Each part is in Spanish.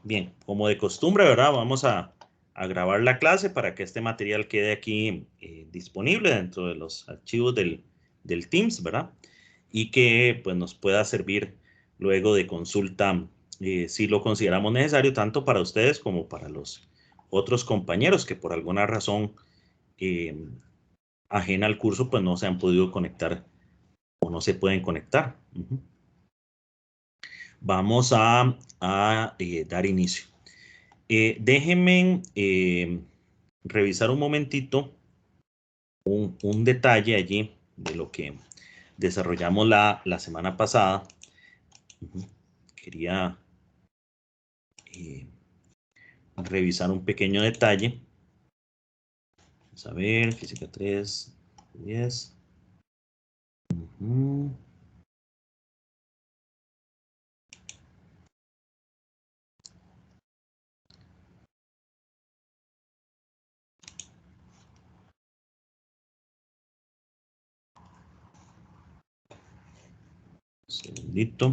Bien, como de costumbre, ¿verdad? Vamos a grabar la clase para que este material quede aquí disponible dentro de los archivos del Teams, ¿verdad? Y que pues nos pueda servir luego de consulta si lo consideramos necesario, tanto para ustedes como para los otros compañeros que por alguna razón eh, ajena al curso pues no se han podido conectar o no se pueden conectar. Vamos a dar inicio. Déjenme revisar un momentito un detalle allí de lo que desarrollamos la semana pasada. Quería eh, revisar un pequeño detalle. Vamos a ver, física 3, 10. Un segundito.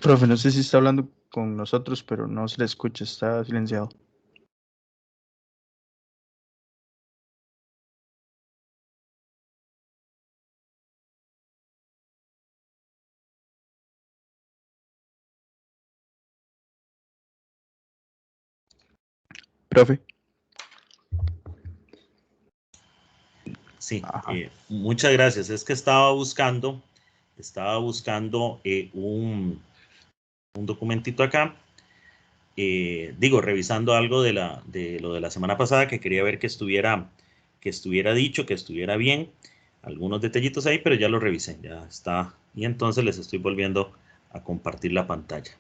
Profe, no sé si está hablando con nosotros, pero no se le escucha, está silenciado. Profe. Sí, muchas gracias. Es que estaba buscando un documentito acá. Digo, revisando algo de lo de la semana pasada que quería ver que estuviera dicho, que estuviera bien. Algunos detallitos ahí, pero ya lo revisé, ya está. Y entonces les estoy volviendo a compartir la pantalla.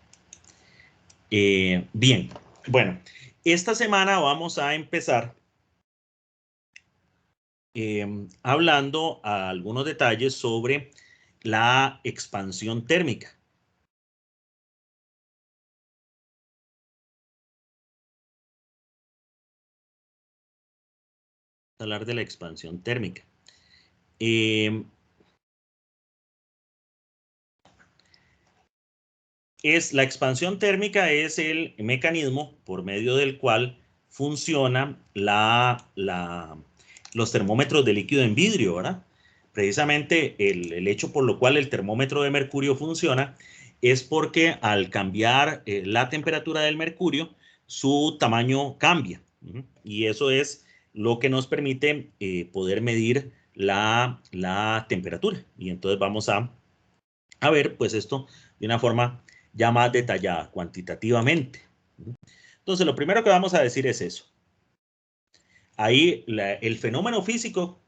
Bien, bueno, esta semana vamos a empezar hablando a algunos detalles sobre la expansión térmica. Hablar de la expansión térmica. la expansión térmica es el mecanismo por medio del cual funciona los termómetros de líquido en vidrio, ¿verdad? Precisamente el hecho por lo cual el termómetro de mercurio funciona es porque al cambiar la temperatura del mercurio, su tamaño cambia. Y eso es lo que nos permite poder medir la temperatura. Y entonces vamos a ver pues esto de una forma ya más detallada, cuantitativamente. Entonces, lo primero que vamos a decir es eso. Ahí el fenómeno físico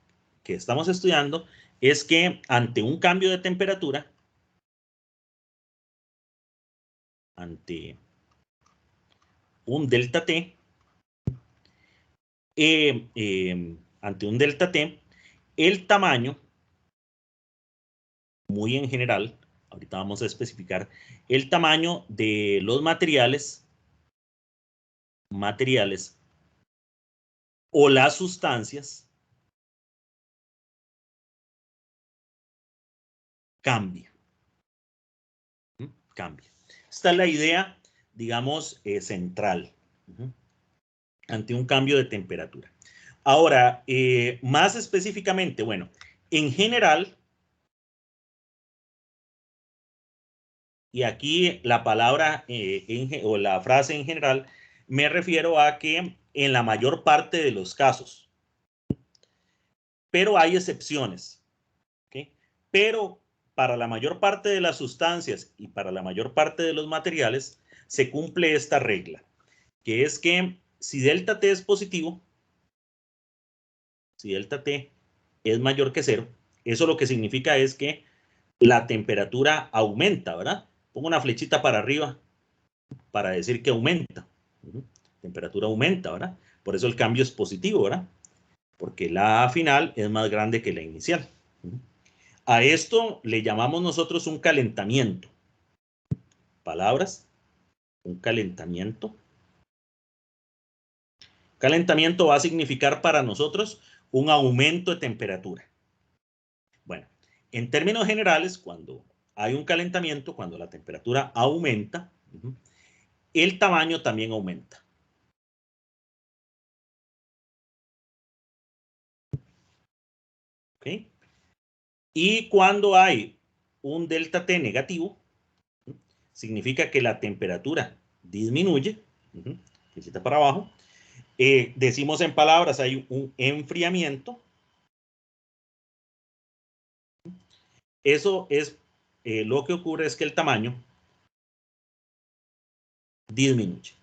que estamos estudiando es que ante un cambio de temperatura, ante un delta T, ante un delta T, el tamaño, muy en general, ahorita vamos a especificar, el tamaño de los materiales o las sustancias cambia. Cambia. Esta es la idea, digamos, central ante un cambio de temperatura. Ahora, más específicamente, bueno, en general, y aquí la palabra o la frase en general, me refiero a que en la mayor parte de los casos, pero hay excepciones, ¿okay? Pero para la mayor parte de las sustancias y para la mayor parte de los materiales, se cumple esta regla, que es que si delta T es positivo, si delta T es mayor que 0, eso lo que significa es que la temperatura aumenta, ¿verdad? Pongo una flechita para arriba para decir que aumenta. Temperatura aumenta, ¿verdad? Por eso el cambio es positivo, ¿verdad? Porque la final es más grande que la inicial. A esto le llamamos nosotros un calentamiento. Palabras, un calentamiento. Calentamiento va a significar para nosotros un aumento de temperatura. Bueno, en términos generales, cuando hay un calentamiento, cuando la temperatura aumenta, el tamaño también aumenta. ¿Okay? Y cuando hay un delta T negativo, significa que la temperatura disminuye, flechita para abajo. Decimos en palabras, hay un enfriamiento. Eso es, lo que ocurre es que el tamaño disminuye.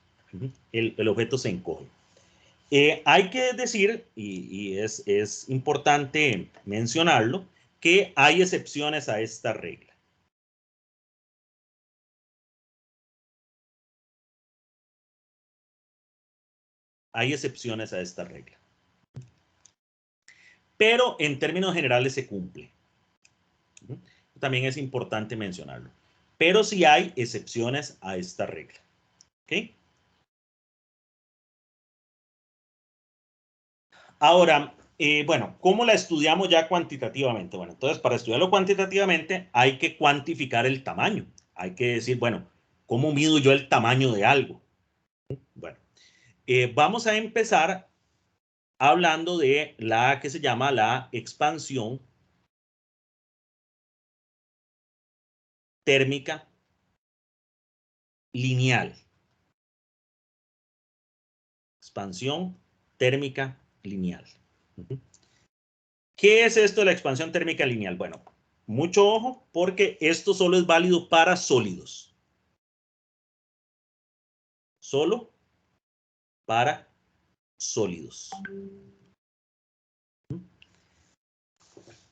El objeto se encoge. Hay que decir, y es importante mencionarlo, que hay excepciones a esta regla. Hay excepciones a esta regla. Pero en términos generales se cumple. También es importante mencionarlo. Pero sí hay excepciones a esta regla. ¿Ok? Ahora, bueno, ¿cómo la estudiamos ya cuantitativamente? Bueno, entonces para estudiarlo cuantitativamente hay que cuantificar el tamaño. Hay que decir, bueno, ¿cómo mido yo el tamaño de algo? Bueno, vamos a empezar hablando de la que se llama la expansión térmica lineal. Expansión térmica lineal. ¿Qué es esto de la expansión térmica lineal? Bueno, mucho ojo porque esto solo es válido para sólidos. Solo para sólidos.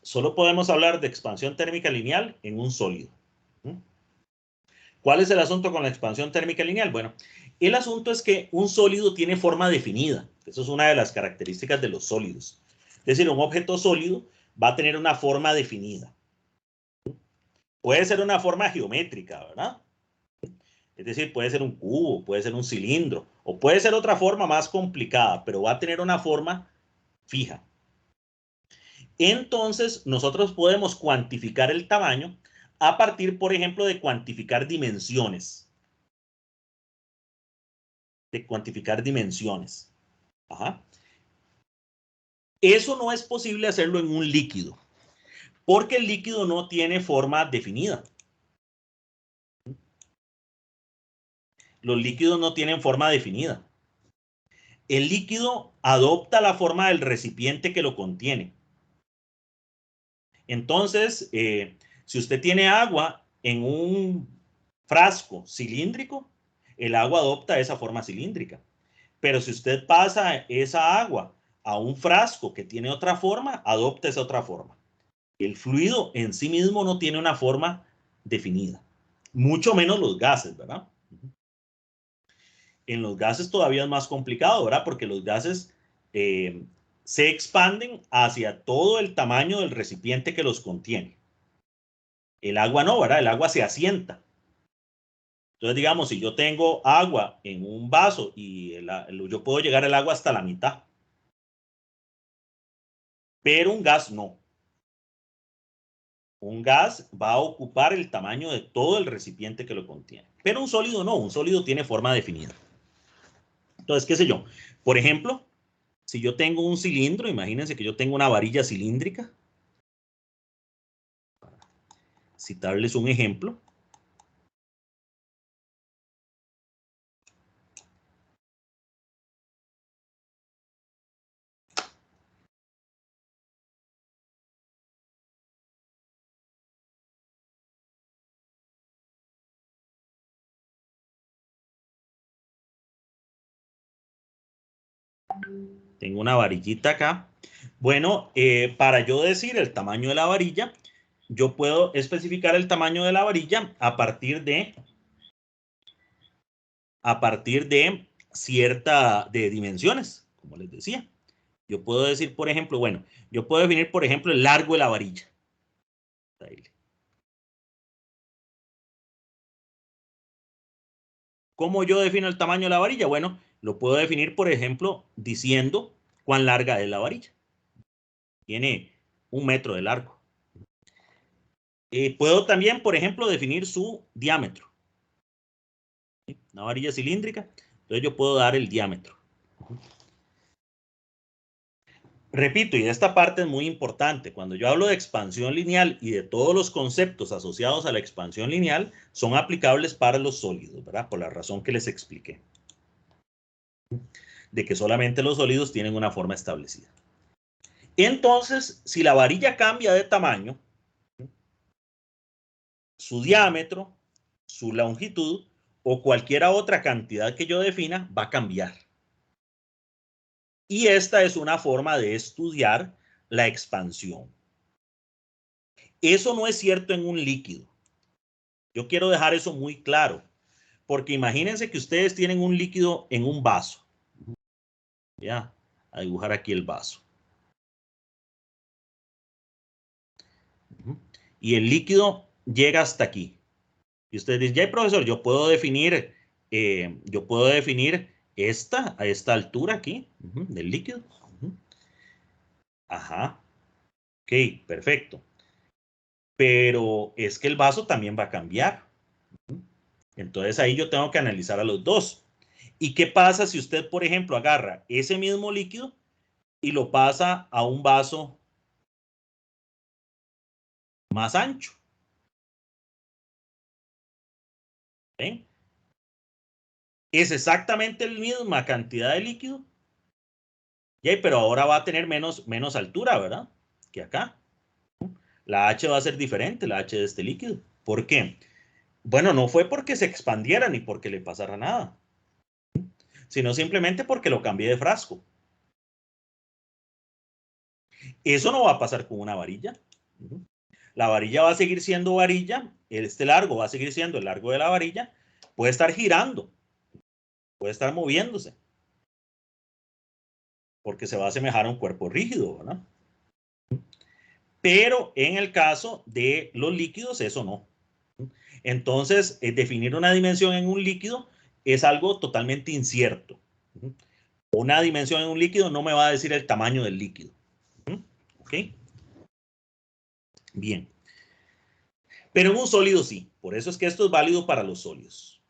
Solo podemos hablar de expansión térmica lineal en un sólido. ¿Cuál es el asunto con la expansión térmica lineal? Bueno, el asunto es que un sólido tiene forma definida. Eso es una de las características de los sólidos. Es decir, un objeto sólido va a tener una forma definida. Puede ser una forma geométrica, ¿verdad? Es decir, puede ser un cubo, puede ser un cilindro, o puede ser otra forma más complicada, pero va a tener una forma fija. Entonces, nosotros podemos cuantificar el tamaño a partir, por ejemplo, de cuantificar dimensiones. Ajá. Eso no es posible hacerlo en un líquido, porque el líquido no tiene forma definida. Los líquidos no tienen forma definida. El líquido adopta la forma del recipiente que lo contiene. Entonces, si usted tiene agua en un frasco cilíndrico, el agua adopta esa forma cilíndrica. Pero si usted pasa esa agua a un frasco que tiene otra forma, adopta esa otra forma. El fluido en sí mismo no tiene una forma definida, mucho menos los gases, ¿verdad? En los gases todavía es más complicado, ¿verdad? Porque los gases se expanden hacia todo el tamaño del recipiente que los contiene. El agua no, ¿verdad? El agua se asienta. Entonces, digamos, si yo tengo agua en un vaso y yo puedo llegar el agua hasta la mitad. Pero un gas no. Un gas va a ocupar el tamaño de todo el recipiente que lo contiene. Pero un sólido no, un sólido tiene forma definida. Entonces, qué sé yo. Por ejemplo, si yo tengo un cilindro, imagínense que yo tengo una varilla cilíndrica. Para citarles un ejemplo. Tengo una varillita acá. Bueno, para yo decir el tamaño de la varilla, yo puedo especificar el tamaño de la varilla a partir de de dimensiones, como les decía. Yo puedo decir, por ejemplo, bueno, yo puedo definir, por ejemplo, el largo de la varilla. ¿Cómo yo defino el tamaño de la varilla? Bueno, lo puedo definir, por ejemplo, diciendo cuán larga es la varilla. Tiene 1 metro de largo. Puedo también, por ejemplo, definir su diámetro. Una varilla cilíndrica, entonces yo puedo dar el diámetro. Repito, y esta parte es muy importante, cuando yo hablo de expansión lineal y de todos los conceptos asociados a la expansión lineal, son aplicables para los sólidos, ¿verdad? Por la razón que les expliqué. De que solamente los sólidos tienen una forma establecida. Entonces, si la varilla cambia de tamaño, su diámetro, su longitud o cualquier otra cantidad que yo defina va a cambiar. Y esta es una forma de estudiar la expansión. Eso no es cierto en un líquido. Yo quiero dejar eso muy claro, porque imagínense que ustedes tienen un líquido en un vaso. Ya, a dibujar aquí el vaso. Y el líquido llega hasta aquí. Y ustedes dicen, ya, profesor, yo puedo definir a esta altura aquí del líquido. Ajá. Ok, perfecto. Pero es que el vaso también va a cambiar. Entonces ahí yo tengo que analizar a los dos. ¿Y qué pasa si usted, por ejemplo, agarra ese mismo líquido y lo pasa a un vaso más ancho? ¿Ven? Es exactamente la misma cantidad de líquido, pero ahora va a tener menos altura, ¿verdad? Que acá. La H va a ser diferente, la H de este líquido. ¿Por qué? Bueno, no fue porque se expandiera ni porque le pasara nada, sino simplemente porque lo cambié de frasco. Eso no va a pasar con una varilla. La varilla va a seguir siendo varilla, este largo va a seguir siendo el largo de la varilla, puede estar girando, puede estar moviéndose, porque se va a asemejar a un cuerpo rígido, ¿verdad? Pero en el caso de los líquidos, eso no. Entonces, definir una dimensión en un líquido es algo totalmente incierto. Una dimensión en un líquido no me va a decir el tamaño del líquido. ¿Ok? Bien. Pero en un sólido sí. Por eso es que esto es válido para los sólidos.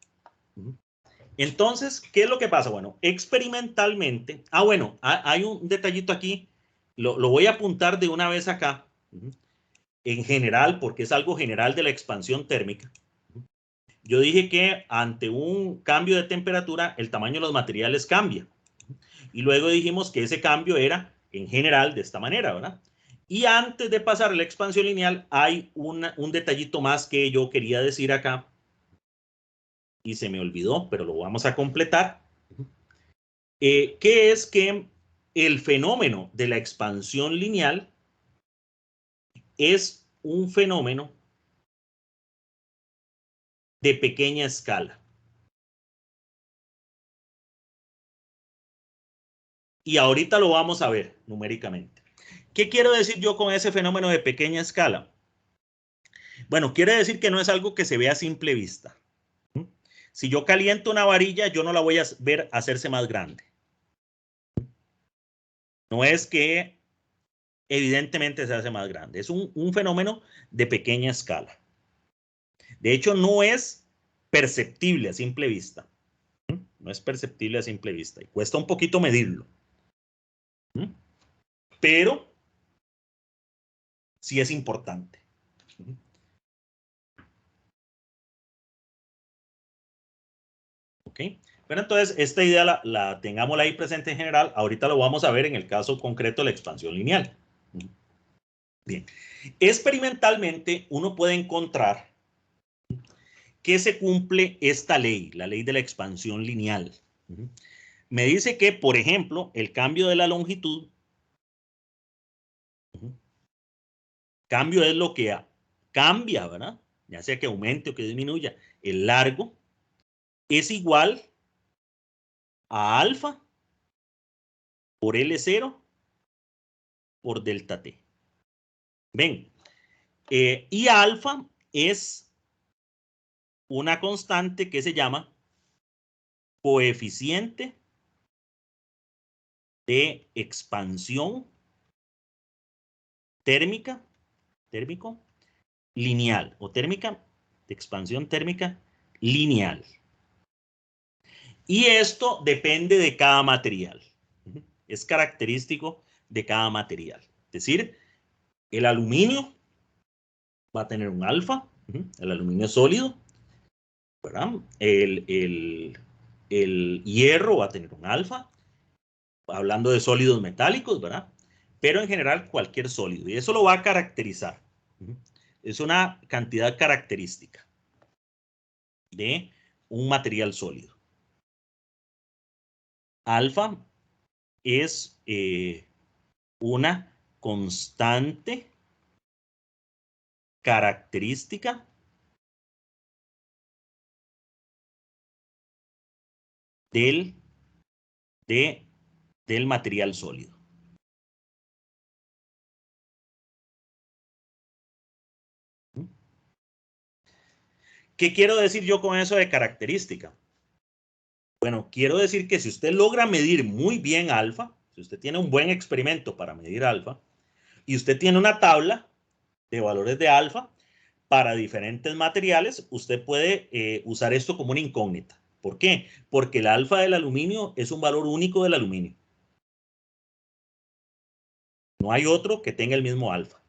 Entonces, ¿qué es lo que pasa? Bueno, experimentalmente, bueno, hay un detallito aquí, lo voy a apuntar de una vez acá, en general, porque es algo general de la expansión térmica. Yo dije que ante un cambio de temperatura, el tamaño de los materiales cambia. Y luego dijimos que ese cambio era, en general, de esta manera, ¿verdad? Y antes de pasar a la expansión lineal, hay un detallito más que yo quería decir acá, y se me olvidó, pero lo vamos a completar, que es que el fenómeno de la expansión lineal es un fenómeno de pequeña escala. Y ahorita lo vamos a ver numéricamente. ¿Qué quiero decir yo con ese fenómeno de pequeña escala? Bueno, quiere decir que no es algo que se vea a simple vista. Si yo caliento una varilla, yo no la voy a ver hacerse más grande. No es que evidentemente se hace más grande. Es un fenómeno de pequeña escala. De hecho, no es perceptible a simple vista. No es perceptible a simple vista. Y cuesta un poquito medirlo. Pero sí es importante. ¿Ok? Pero entonces, esta idea la tengámosla ahí presente en general. Ahorita lo vamos a ver en el caso concreto de la expansión lineal. Bien. Experimentalmente, uno puede encontrar que se cumple esta ley, la ley de la expansión lineal. Me dice que, por ejemplo, el cambio de la longitud, cambio es lo que cambia, ¿verdad? Ya sea que aumente o que disminuya. El largo es igual a alfa por L0 por delta T. Ven, y alfa es una constante que se llama coeficiente de expansión térmico lineal o térmica de expansión térmica lineal. Y esto depende de cada material. Es característico de cada material. Es decir, el aluminio va a tener un alfa, el aluminio sólido, ¿verdad? El hierro va a tener un alfa, hablando de sólidos metálicos, ¿verdad? Pero en general cualquier sólido. Y eso lo va a caracterizar. Es una cantidad característica de un material sólido. Alfa es una constante característica del material sólido. ¿Qué quiero decir yo con eso de característica? Bueno, quiero decir que si usted logra medir muy bien alfa, si usted tiene un buen experimento para medir alfa, y usted tiene una tabla de valores de alfa para diferentes materiales, usted puede usar esto como una incógnita. ¿Por qué? Porque el alfa del aluminio es un valor único del aluminio. No hay otro que tenga el mismo alfa.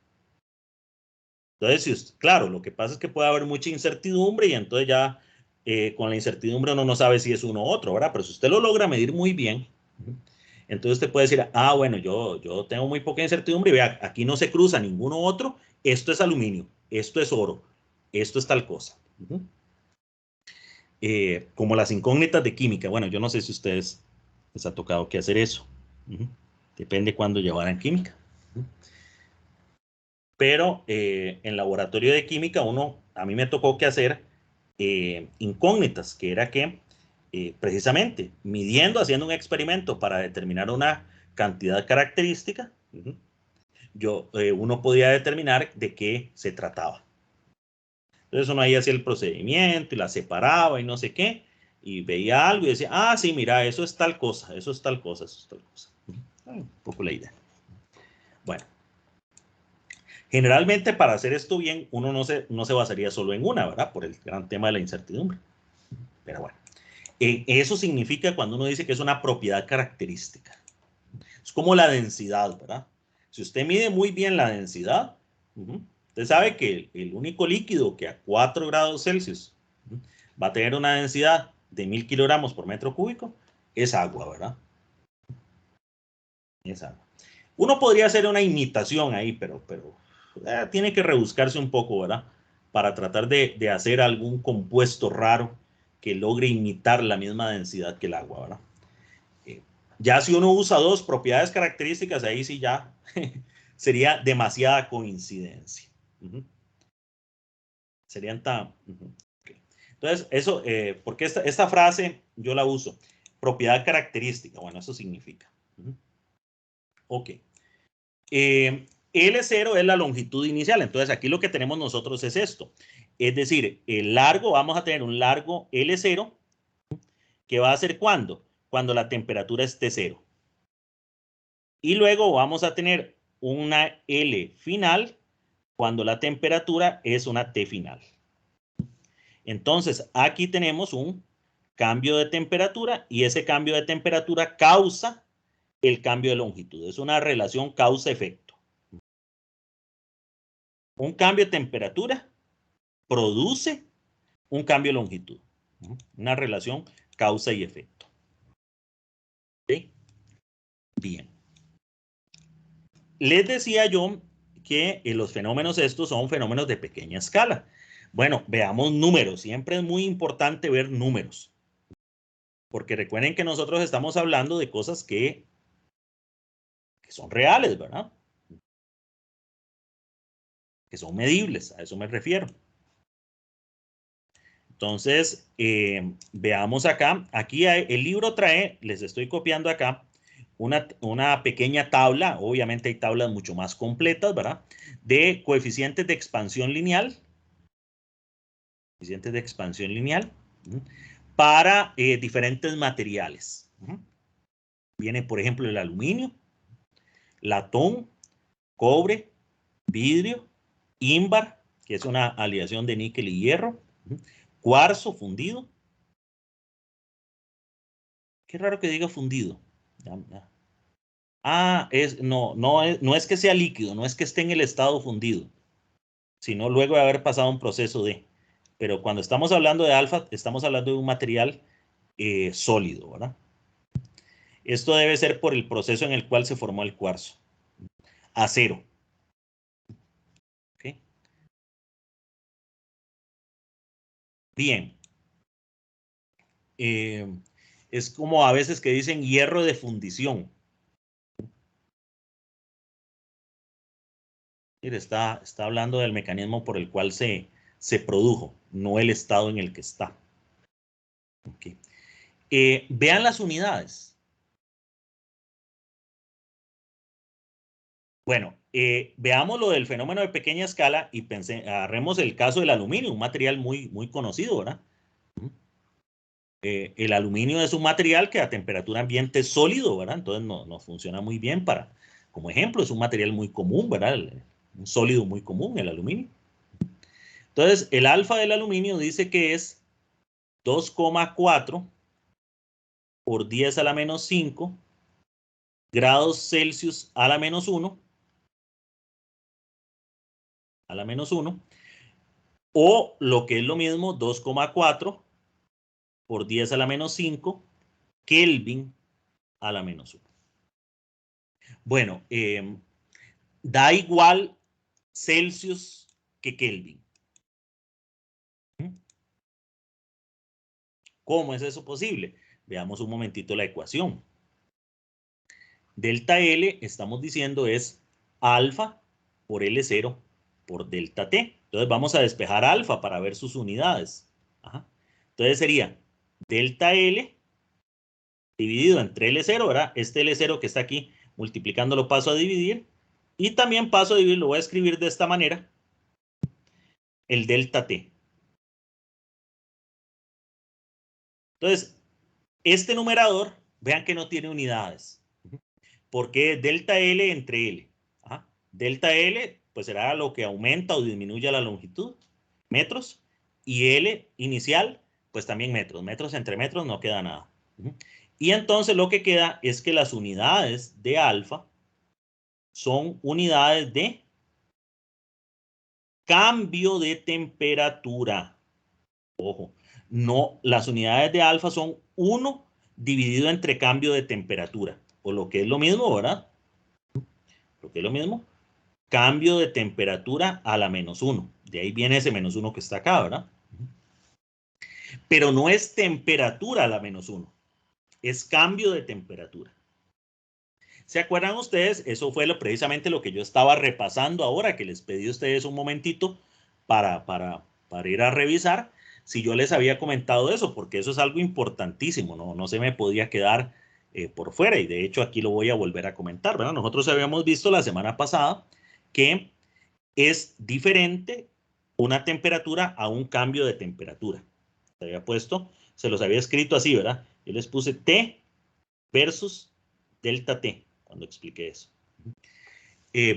Entonces, claro, lo que pasa es que puede haber mucha incertidumbre y entonces ya con la incertidumbre uno no sabe si es uno u otro, ¿verdad? Pero si usted lo logra medir muy bien, entonces usted puede decir, bueno, yo tengo muy poca incertidumbre y vea, aquí no se cruza ninguno otro, esto es aluminio, esto es oro, esto es tal cosa. Como las incógnitas de química. Bueno, yo no sé si a ustedes les ha tocado que hacer eso. Depende cuándo llevaran química. Pero en laboratorio de química a mí me tocó que hacer incógnitas, que era que precisamente midiendo, haciendo un experimento para determinar una cantidad característica, uno podía determinar de qué se trataba. Entonces uno ahí hacía el procedimiento y la separaba y no sé qué, y veía algo y decía, sí, mira, eso es tal cosa, eso es tal cosa, eso es tal cosa. Un poco la idea. Bueno, Generalmente, para hacer esto bien, uno no se basaría solo en una, ¿verdad? Por el gran tema de la incertidumbre. Pero bueno, eso significa cuando uno dice que es una propiedad característica. Es como la densidad, ¿verdad? Si usted mide muy bien la densidad, usted sabe que el único líquido que a 4 grados Celsius va a tener una densidad de 1000 kilogramos por metro cúbico es agua, ¿verdad? Es agua. Uno podría hacer una imitación ahí, pero tiene que rebuscarse un poco, ¿verdad? Para tratar de hacer algún compuesto raro que logre imitar la misma densidad que el agua, ¿verdad? Ya si uno usa dos propiedades características, ahí sí ya sería demasiada coincidencia. Serían tan... Okay. Entonces, eso, porque esta frase yo la uso. Propiedad característica, bueno, eso significa. Ok. L0 es la longitud inicial, entonces aquí lo que tenemos nosotros es esto. Es decir, el largo, vamos a tener un largo L0, que va a ser ¿cuándo? Cuando la temperatura esté 0. Y luego vamos a tener una L final cuando la temperatura es una T final. Entonces, aquí tenemos un cambio de temperatura y ese cambio de temperatura causa el cambio de longitud. Es una relación causa-efecto. Un cambio de temperatura produce un cambio de longitud. Una relación causa y efecto. ¿Okay? Bien. Les decía yo que los fenómenos estos son fenómenos de pequeña escala. Bueno, veamos números. Siempre es muy importante ver números. Porque recuerden que nosotros estamos hablando de cosas que son reales, ¿verdad? Que son medibles, a eso me refiero. Entonces, veamos acá. Aquí el libro trae, les estoy copiando acá, una pequeña tabla. Obviamente hay tablas mucho más completas, ¿verdad? De coeficientes de expansión lineal. Coeficientes de expansión lineal. Para diferentes materiales. Viene, por ejemplo, el aluminio, latón, cobre, vidrio, ímbar, que es una aleación de níquel y hierro, cuarzo fundido. Qué raro que diga fundido. Ah, no es que sea líquido, no es que esté en el estado fundido, sino luego de haber pasado un proceso de. Pero cuando estamos hablando de alfa, estamos hablando de un material sólido, ¿verdad? Esto debe ser por el proceso en el cual se formó el cuarzo. Acero. ¿Okay? Bien. Es como a veces que dicen hierro de fundición. Está hablando del mecanismo por el cual se produjo, no el estado en el que está. Okay. Vean las unidades. Bueno, veamos lo del fenómeno de pequeña escala y agarremos el caso del aluminio, un material muy, muy conocido, ¿verdad? El aluminio es un material que a temperatura ambiente es sólido, ¿verdad? Entonces no funciona muy bien como ejemplo, es un material muy común, ¿verdad? Un sólido muy común, el aluminio. Entonces, el alfa del aluminio dice que es 2,4 por 10 a la menos 5 grados Celsius a la menos 1, o lo que es lo mismo, 2,4 por 10 a la menos 5 Kelvin a la menos 1. Bueno, da igual Celsius que Kelvin. ¿Cómo es eso posible? Veamos un momentito la ecuación. Delta L, estamos diciendo, es alfa por L0 por delta T. Entonces vamos a despejar alfa para ver sus unidades. Ajá. Entonces sería delta L dividido entre L0, ¿verdad? Este L0 que está aquí, multiplicándolo paso a dividir. Y también paso a dividir, lo voy a escribir de esta manera, el delta T. Entonces, este numerador, vean que no tiene unidades. Porque es delta L entre L. Ajá. Delta L pues será lo que aumenta o disminuye la longitud, metros, y L inicial, pues también metros. Metros entre metros no queda nada. Y entonces lo que queda es que las unidades de alfa son unidades de cambio de temperatura. Ojo, no, las unidades de alfa son 1 dividido entre cambio de temperatura, o lo que es lo mismo, ¿verdad? Lo que es lo mismo, cambio de temperatura a la -1. De ahí viene ese -1 que está acá, ¿verdad? Pero no es temperatura a la -1, es cambio de temperatura. ¿Se acuerdan ustedes? Eso fue precisamente lo que yo estaba repasando ahora, que les pedí a ustedes un momentito para ir a revisar si yo les había comentado eso, porque eso es algo importantísimo, no se me podía quedar por fuera, y de hecho aquí lo voy a volver a comentar, ¿verdad? Nosotros habíamos visto la semana pasada que es diferente una temperatura a un cambio de temperatura. Se había puesto, se los había escrito así, ¿verdad? Yo les puse T versus delta T cuando expliqué eso.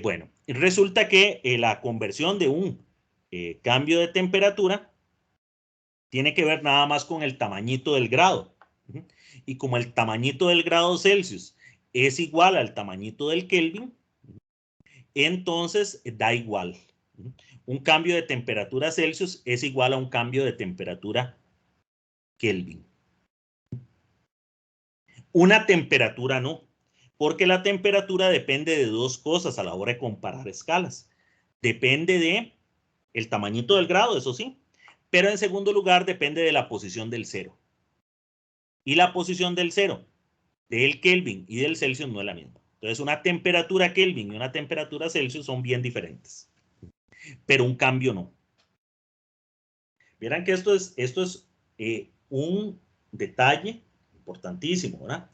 Bueno, resulta que la conversión de un cambio de temperatura tiene que ver nada más con el tamañito del grado. Y como el tamañito del grado Celsius es igual al tamañito del Kelvin, entonces da igual. Un cambio de temperatura Celsius es igual a un cambio de temperatura Kelvin. Una temperatura no, porque la temperatura depende de dos cosas a la hora de comparar escalas. Depende de el tamañito del grado, eso sí, pero en segundo lugar depende de la posición del cero. Y la posición del cero, del Kelvin y del Celsius no es la misma. Entonces una temperatura Kelvin y una temperatura Celsius son bien diferentes, pero un cambio no. Verán que esto es un detalle importantísimo, ¿verdad?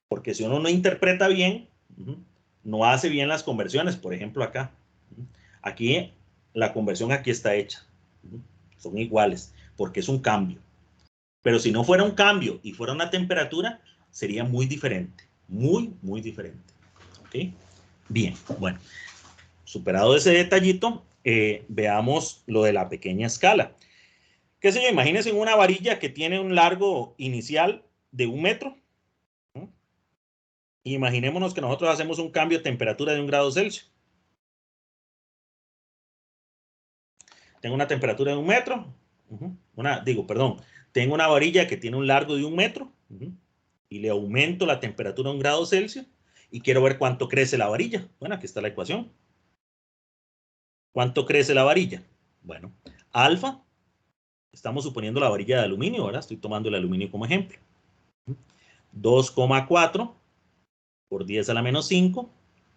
Porque si uno no interpreta bien, no hace bien las conversiones. Por ejemplo, acá. Aquí, la conversión aquí está hecha. Son iguales, porque es un cambio. Pero si no fuera un cambio y fuera una temperatura, sería muy diferente. Muy, muy diferente. ¿Ok? Bien, bueno. Superado ese detallito, veamos lo de la pequeña escala. ¿Qué sé yo? Imagínense una varilla que tiene un largo inicial de 1 metro. Imaginémonos que nosotros hacemos un cambio de temperatura de 1 grado Celsius. Tengo una temperatura de 1 metro. Tengo una varilla que tiene un largo de 1 metro. Y le aumento la temperatura a 1 grado Celsius. Y quiero ver cuánto crece la varilla. Bueno, aquí está la ecuación. ¿Cuánto crece la varilla? Bueno, alfa. Estamos suponiendo la varilla de aluminio, ¿verdad? Estoy tomando el aluminio como ejemplo. 2,4 por 10 a la -5,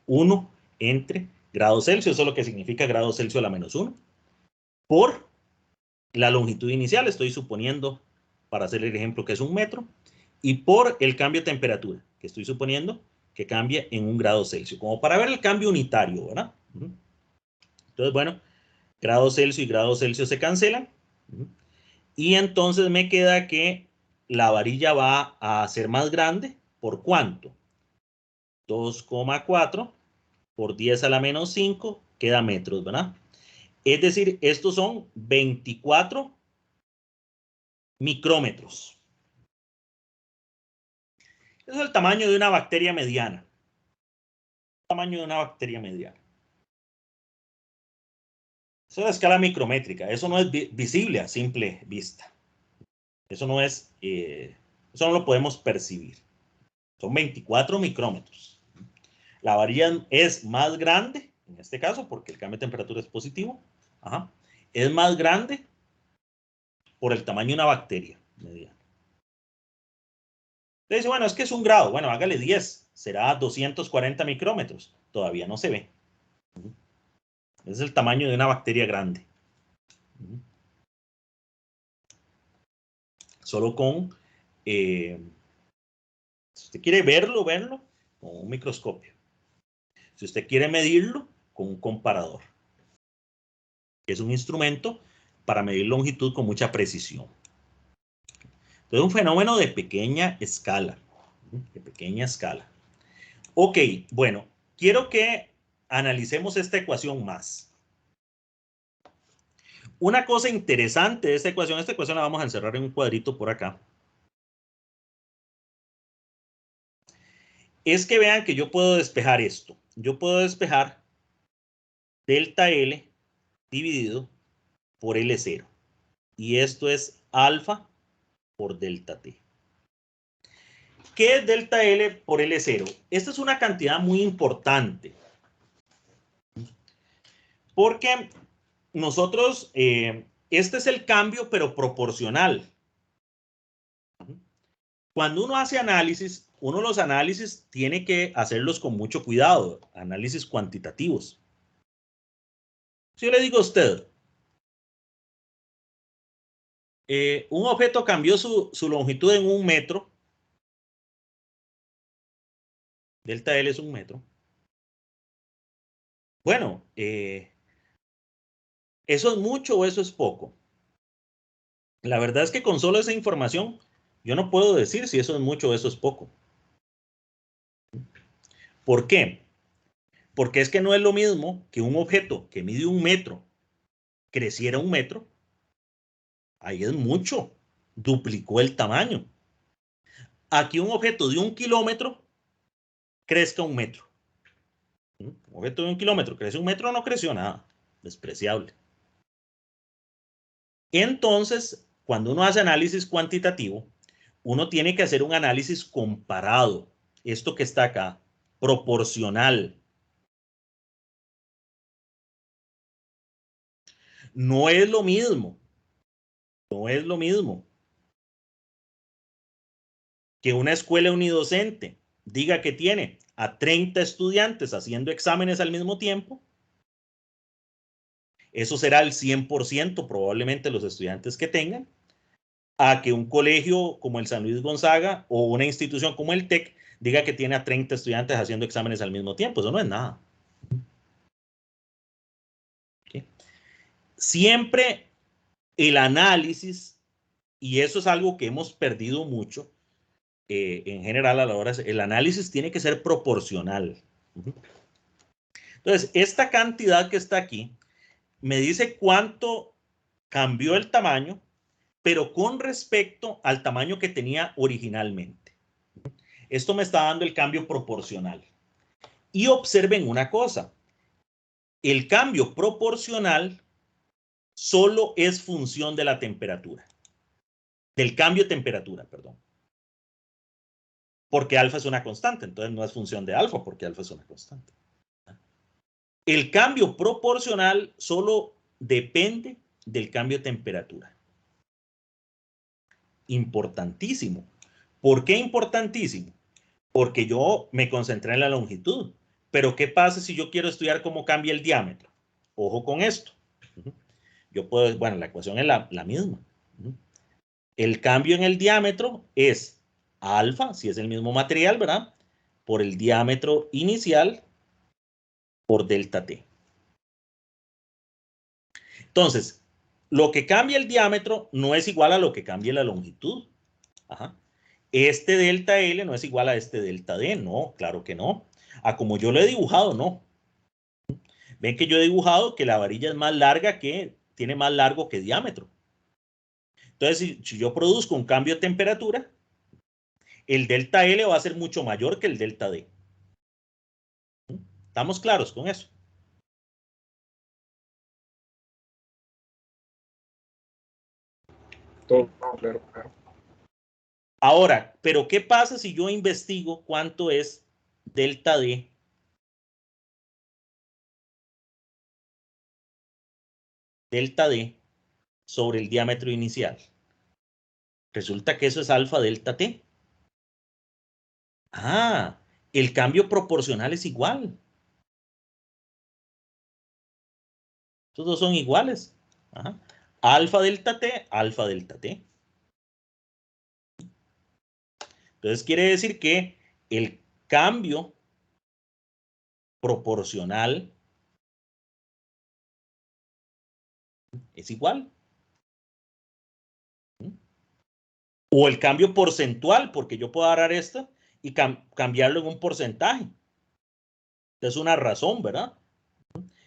1 entre grados Celsius, eso es lo que significa grados Celsius a la -1, por la longitud inicial, estoy suponiendo, para hacer el ejemplo, que es 1 metro, y por el cambio de temperatura, que estoy suponiendo que cambie en 1 grado Celsius, como para ver el cambio unitario, ¿verdad? Entonces, bueno, grados Celsius y grados Celsius se cancelan, y entonces me queda que la varilla va a ser más grande. ¿Por cuánto? 2,4 por 10 a la -5 queda metros, ¿verdad? Es decir, estos son 24 micrómetros. Ese es el tamaño de una bacteria mediana. El tamaño de una bacteria mediana. Eso es la escala micrométrica. Eso no es visible a simple vista. Eso no es, eso no lo podemos percibir. Son 24 micrómetros. La varilla es más grande, en este caso, porque el cambio de temperatura es positivo. Es más grande por el tamaño de una bacteria mediana. Entonces, bueno, es que es 1 grado. Bueno, hágale 10. Será 240 micrómetros. Todavía no se ve. Ese es el tamaño de una bacteria grande. Solo con, si usted quiere verlo con un microscopio. Si usted quiere medirlo, con un comparador. Que es un instrumento para medir longitud con mucha precisión. Entonces, un fenómeno de pequeña escala. De pequeña escala. Ok, bueno, quiero que analicemos esta ecuación más. Una cosa interesante de esta ecuación la vamos a encerrar en un cuadrito por acá, es que vean que yo puedo despejar esto. Yo puedo despejar delta L dividido por L0. Y esto es alfa por delta T. ¿Qué es delta L por L0? Esta es una cantidad muy importante. Porque nosotros, este es el cambio, pero proporcional. Cuando uno hace análisis, uno los análisis tiene que hacerlos con mucho cuidado, análisis cuantitativos. Si yo le digo a usted, un objeto cambió su longitud en 1 metro, delta L es 1 metro. Bueno, ¿eso es mucho o eso es poco? La verdad es que con solo esa información, yo no puedo decir si eso es mucho o eso es poco. ¿Por qué? Porque es que no es lo mismo que un objeto que mide 1 metro creciera 1 metro. Ahí es mucho. Duplicó el tamaño. Aquí un objeto de 1 kilómetro crezca 1 metro. Un objeto de 1 kilómetro crece 1 metro, no creció nada. Despreciable. Entonces, cuando uno hace análisis cuantitativo, uno tiene que hacer un análisis comparado. Esto que está acá, proporcional. No es lo mismo. No es lo mismo que una escuela unidocente diga que tiene a 30 estudiantes haciendo exámenes al mismo tiempo. Eso será el 100% probablemente los estudiantes que tengan, a que un colegio como el San Luis Gonzaga o una institución como el TEC diga que tiene a 30 estudiantes haciendo exámenes al mismo tiempo. Eso no es nada. ¿Okay? Siempre el análisis, y eso es algo que hemos perdido mucho en general a la hora, el análisis tiene que ser proporcional. Entonces, esta cantidad que está aquí me dice cuánto cambió el tamaño, pero con respecto al tamaño que tenía originalmente. Esto me está dando el cambio proporcional. Y observen una cosa, el cambio proporcional solo es función de la temperatura, del cambio de temperatura, perdón. Porque alfa es una constante, entonces no es función de alfa porque alfa es una constante. El cambio proporcional solo depende del cambio de temperatura. Importantísimo. ¿Por qué importantísimo? Porque yo me concentré en la longitud. Pero ¿qué pasa si yo quiero estudiar cómo cambia el diámetro? Ojo con esto. Yo puedo, bueno, la ecuación es la misma. El cambio en el diámetro es alfa, si es el mismo material, ¿verdad? Por el diámetro inicial por delta T. Entonces, lo que cambia el diámetro no es igual a lo que cambia la longitud. Ajá. Este delta L no es igual a este delta D, no, claro que no. A como yo lo he dibujado, no. Ven que yo he dibujado que la varilla es más larga tiene más largo que diámetro. Entonces, si yo produzco un cambio de temperatura, el delta L va a ser mucho mayor que el delta D. ¿Estamos claros con eso? Todo claro, claro. Ahora, ¿pero qué pasa si yo investigo cuánto es delta D? Delta D sobre el diámetro inicial. Resulta que eso es alfa delta T. Ah, el cambio proporcional es igual. Estos dos son iguales. Ajá. Alfa delta T, alfa delta T. Entonces quiere decir que el cambio proporcional es igual. O el cambio porcentual, porque yo puedo agarrar esto y cambiarlo en un porcentaje. Es una razón, ¿verdad?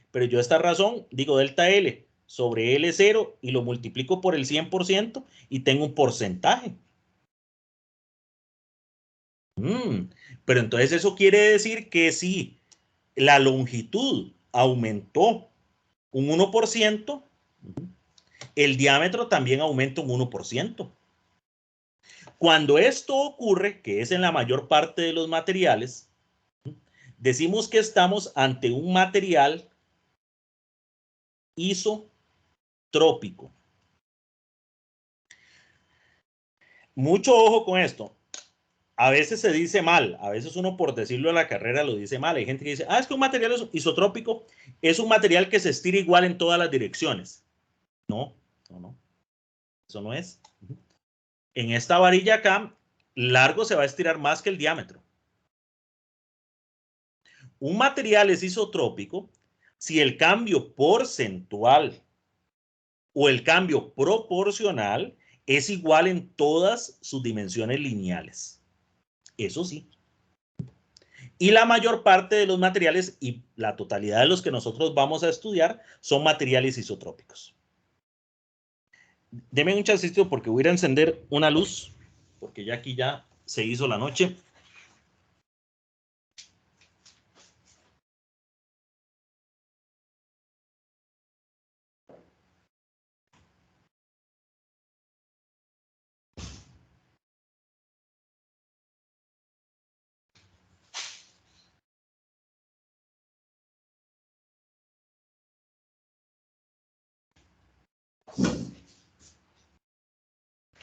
Pero yo esta razón digo delta L sobre L0 y lo multiplico por el 100% y tengo un porcentaje. Pero entonces eso quiere decir que si la longitud aumentó un 1%, el diámetro también aumenta un 1%. Cuando esto ocurre, que es en la mayor parte de los materiales, decimos que estamos ante un material isotrópico. Mucho ojo con esto. A veces se dice mal, a veces uno por decirlo en la carrera lo dice mal. Hay gente que dice, es que un material isotrópico es un material que se estira igual en todas las direcciones. No, eso no es. En esta varilla acá, largo se va a estirar más que el diámetro. Un material es isotrópico si el cambio porcentual o el cambio proporcional es igual en todas sus dimensiones lineales. Eso sí. Y la mayor parte de los materiales y la totalidad de los que nosotros vamos a estudiar son materiales isotrópicos. Deme un chancito porque voy a ir a encender una luz, porque ya aquí ya se hizo la noche.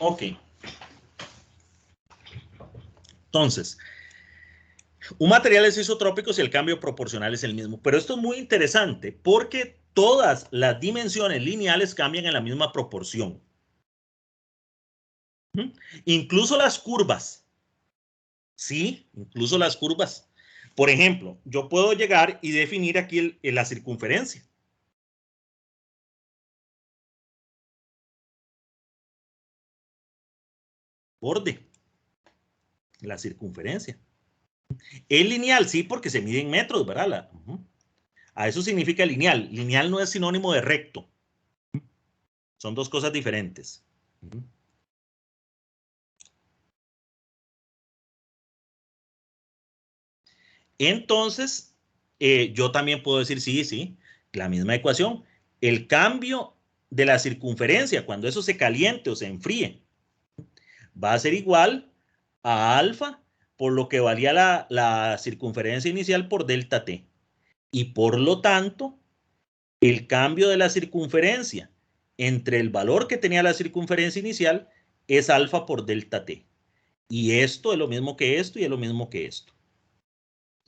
Ok. Entonces, un material es isotrópico si el cambio proporcional es el mismo. Pero esto es muy interesante porque todas las dimensiones lineales cambian en la misma proporción. Incluso las curvas. Sí, incluso las curvas. Por ejemplo, yo puedo llegar y definir aquí la circunferencia. Borde. La circunferencia. Es lineal, sí, porque se mide en metros, ¿verdad? A eso significa lineal. Lineal no es sinónimo de recto. Son dos cosas diferentes. Entonces, yo también puedo decir, sí, la misma ecuación. El cambio de la circunferencia, cuando eso se caliente o se enfríe, va a ser igual a alfa por lo que valía la circunferencia inicial por delta t. Y por lo tanto, el cambio de la circunferencia entre el valor que tenía la circunferencia inicial es alfa por delta t. Y esto es lo mismo que esto y es lo mismo que esto.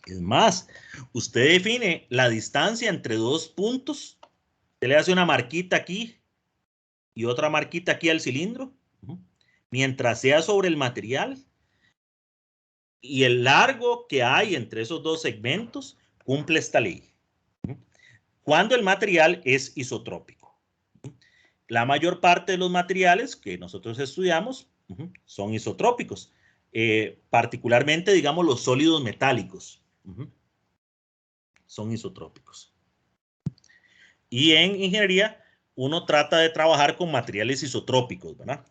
Es más, usted define la distancia entre dos puntos. Usted le hace una marquita aquí y otra marquita aquí al cilindro. Mientras sea sobre el material. Y el largo que hay entre esos dos segmentos cumple esta ley. Cuando el material es isotrópico. La mayor parte de los materiales que nosotros estudiamos son isotrópicos. Particularmente, digamos, los sólidos metálicos. Son isotrópicos. Y en ingeniería, uno trata de trabajar con materiales isotrópicos, ¿verdad?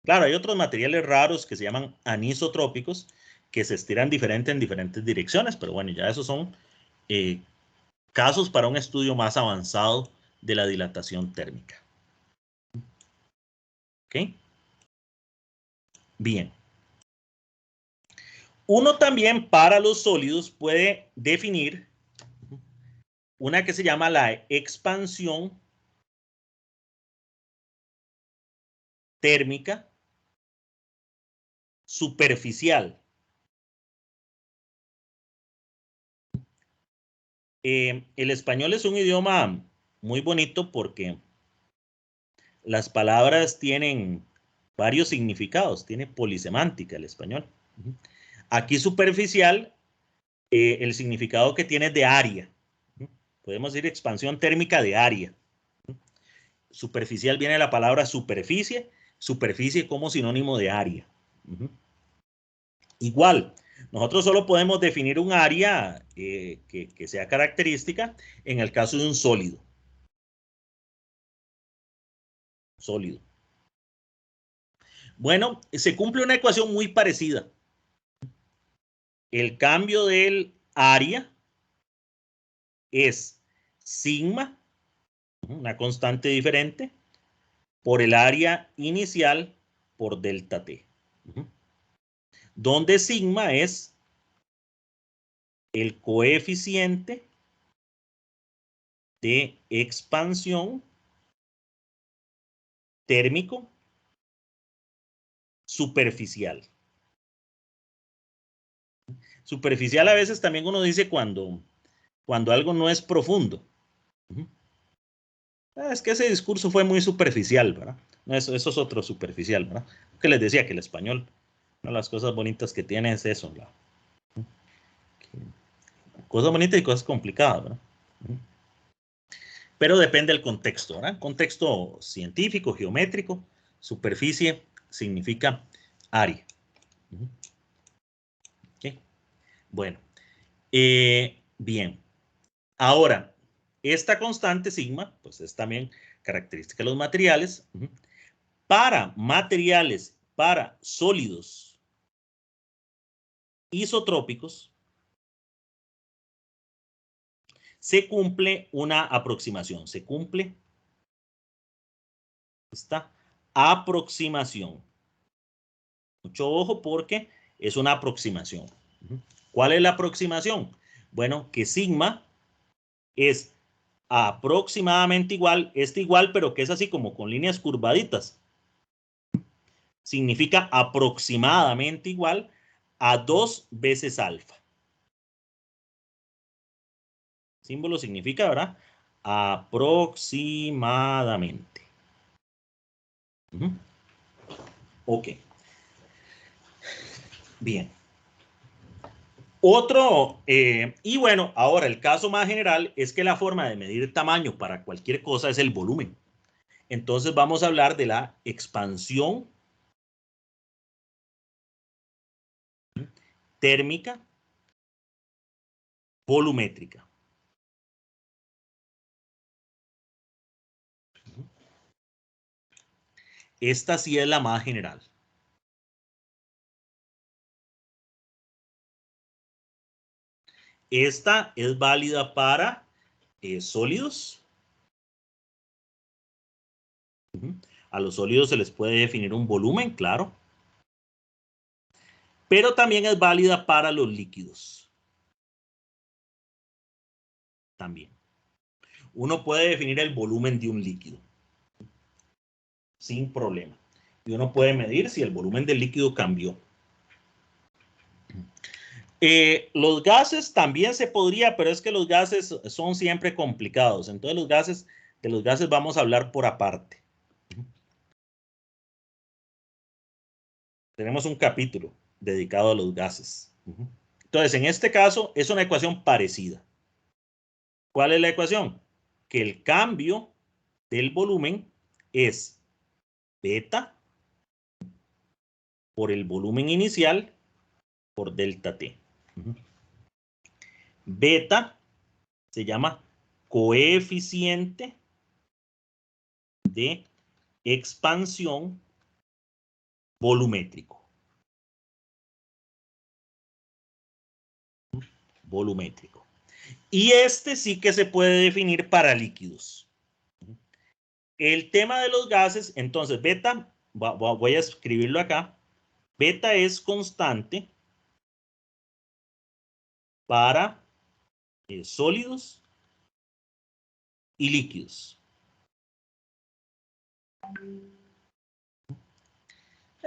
Claro, hay otros materiales raros que se llaman anisotrópicos, que se estiran diferente en diferentes direcciones, pero bueno, ya esos son casos para un estudio más avanzado de la dilatación térmica. ¿Ok? Bien. Uno también para los sólidos puede definir una que se llama la expansión térmica superficial. El español es un idioma muy bonito porque las palabras tienen varios significados, tiene polisemántica el español. Aquí superficial, el significado que tiene es de área. Podemos decir expansión térmica de área. Superficial viene de la palabra superficie, superficie como sinónimo de área. Igual, nosotros solo podemos definir un área que sea característica en el caso de un sólido. sólido. Bueno, se cumple una ecuación muy parecida. El cambio del área es sigma, una constante diferente, por el área inicial por delta T. Donde sigma es el coeficiente de expansión térmico superficial. Superficial a veces también uno dice cuando algo no es profundo. Es que ese discurso fue muy superficial, ¿verdad? Eso es otro superficial, ¿verdad? Que les decía que el español, una de las cosas bonitas que tiene es eso, ¿verdad? Cosas bonitas y cosas complicadas, ¿verdad? Pero depende del contexto, ¿verdad? Contexto científico, geométrico, superficie significa área. ¿Okay? Bueno, bien. Ahora, esta constante sigma, pues es también característica de los materiales. Para materiales, para sólidos isotrópicos, se cumple una aproximación. Se cumple esta aproximación. Mucho ojo porque es una aproximación. ¿Cuál es la aproximación? Bueno, que sigma es aproximadamente igual, igual, pero que es así como con líneas curvaditas. Significa aproximadamente igual a 2 veces alfa. Símbolo significa, ¿verdad? Aproximadamente. Ok. Bien. Otro, y bueno, ahora el caso más general es que la forma de medir tamaño para cualquier cosa es el volumen. Entonces vamos a hablar de la expansión térmica volumétrica. Esta sí es la más general. Esta es válida para sólidos. A los sólidos se les puede definir un volumen, claro. Pero también es válida para los líquidos. También. Uno puede definir el volumen de un líquido sin problema. Y uno puede medir si el volumen del líquido cambió. Los gases también se podría, pero es que los gases son siempre complicados. Entonces de los gases vamos a hablar por aparte. Tenemos un capítulo dedicado a los gases. Entonces, en este caso es una ecuación parecida. ¿Cuál es la ecuación? Que el cambio del volumen es beta por el volumen inicial por delta T. Beta se llama coeficiente de expansión volumétrico. Volumétrico. Y este sí que se puede definir para líquidos. El tema de los gases, entonces beta, voy a escribirlo acá, beta es constante para sólidos y líquidos.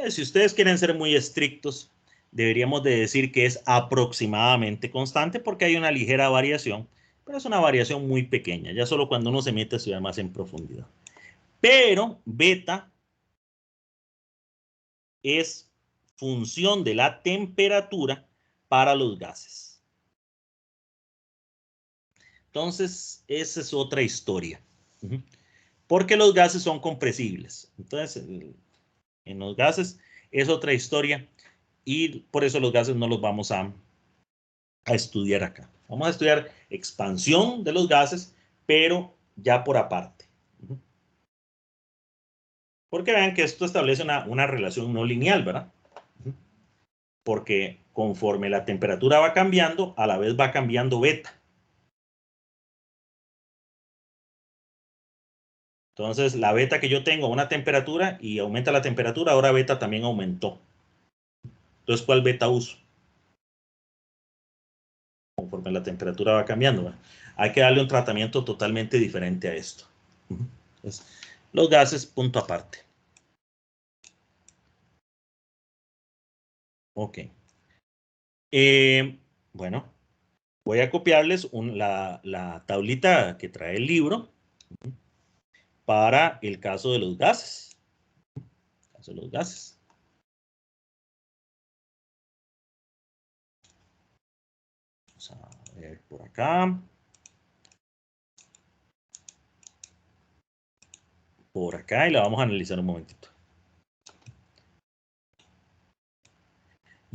Si ustedes quieren ser muy estrictos, deberíamos de decir que es aproximadamente constante porque hay una ligera variación, pero es una variación muy pequeña, ya solo cuando uno se mete a estudiar más en profundidad. Pero beta es función de la temperatura para los gases. Entonces, esa es otra historia. Porque los gases son compresibles. Entonces, en los gases es otra historia y por eso los gases no los vamos a estudiar acá. Vamos a estudiar expansión de los gases, pero ya por aparte. Porque vean que esto establece una relación no lineal, ¿verdad? Porque conforme la temperatura va cambiando, a la vez va cambiando beta. Entonces, la beta que yo tengo a una temperatura y aumenta la temperatura, ahora beta también aumentó. Entonces, ¿cuál beta uso? Conforme la temperatura va cambiando, ¿verdad? Hay que darle un tratamiento totalmente diferente a esto. Entonces, los gases, punto aparte. Ok. Bueno, voy a copiarles la tablita que trae el libro para el caso de los gases. El caso de los gases. Vamos a ver por acá. Por acá y la vamos a analizar un momentito.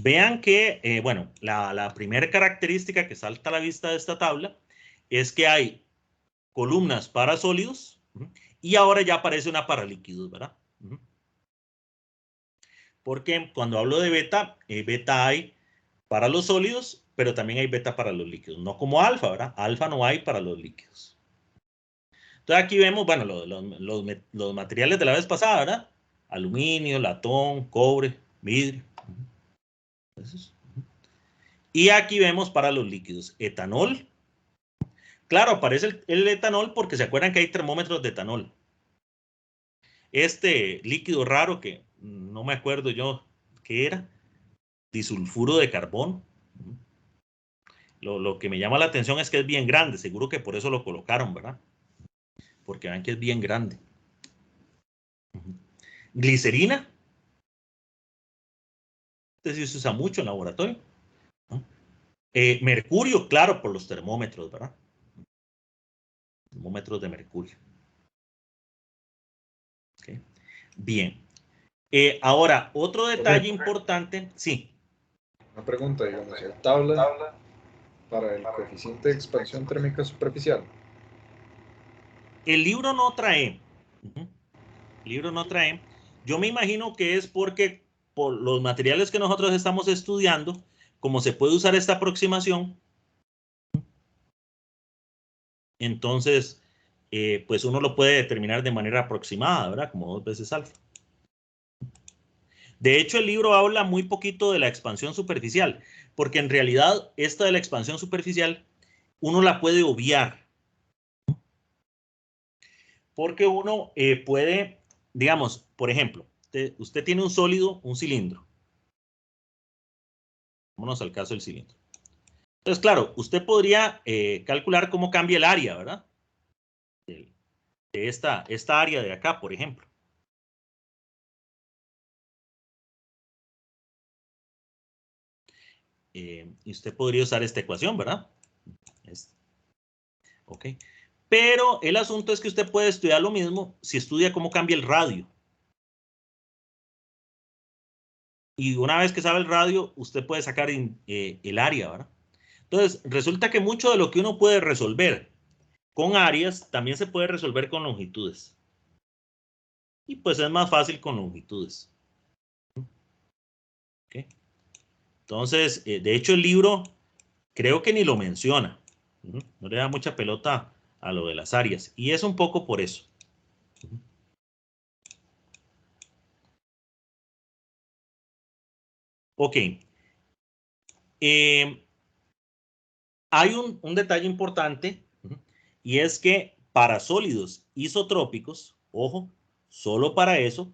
Vean que, bueno, la primera característica que salta a la vista de esta tabla es que hay columnas para sólidos y ahora ya aparece una para líquidos, ¿verdad? Porque cuando hablo de beta, beta hay para los sólidos, pero también hay beta para los líquidos, no como alfa, ¿verdad? Alfa no hay para los líquidos. Entonces aquí vemos, bueno, los materiales de la vez pasada, ¿verdad? Aluminio, latón, cobre, vidrio. Y aquí vemos para los líquidos, etanol. Claro, aparece el etanol porque se acuerdan que hay termómetros de etanol. Este líquido raro que no me acuerdo yo qué era, disulfuro de carbón. Lo que me llama la atención es que es bien grande, seguro que por eso lo colocaron, ¿verdad? Porque ven que es bien grande. Glicerina, este sí se usa mucho en laboratorio. Mercurio, claro, por los termómetros, ¿verdad? Termómetros de mercurio. Okay. Bien. Ahora, otro detalle importante, sí. Una pregunta, digamos, ¿hay tabla para el coeficiente de expansión térmica superficial? El libro no trae. El libro no trae. Yo me imagino que es porque por los materiales que nosotros estamos estudiando, como se puede usar esta aproximación, entonces, pues uno lo puede determinar de manera aproximada, ¿verdad? Como 2 veces alfa. De hecho, el libro habla muy poquito de la expansión superficial, porque en realidad esta de la expansión superficial uno la puede obviar. Porque uno puede, digamos, por ejemplo, usted tiene un sólido, un cilindro. Vámonos al caso del cilindro. Entonces, claro, usted podría calcular cómo cambia el área, ¿verdad? De esta área de acá, por ejemplo. Y usted podría usar esta ecuación, ¿verdad? Ok. Pero el asunto es que usted puede estudiar lo mismo si estudia cómo cambia el radio. Y una vez que sabe el radio, usted puede sacar el área, ¿verdad? Entonces, resulta que mucho de lo que uno puede resolver con áreas también se puede resolver con longitudes. Y pues es más fácil con longitudes. ¿Okay? Entonces, de hecho, el libro creo que ni lo menciona. No le da mucha pelota a lo de las áreas. Y es un poco por eso. Ok. Hay un detalle importante y es que para sólidos isotrópicos, ojo, solo para eso,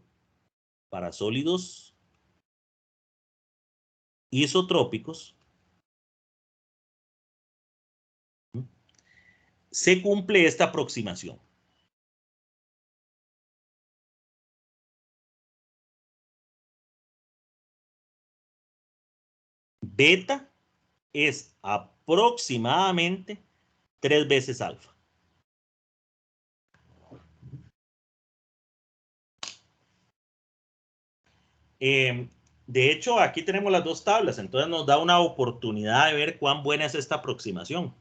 para sólidos isotrópicos, se cumple esta aproximación. Beta es aproximadamente 3 veces alfa. De hecho, aquí tenemos las dos tablas, entonces nos da una oportunidad de ver cuán buena es esta aproximación.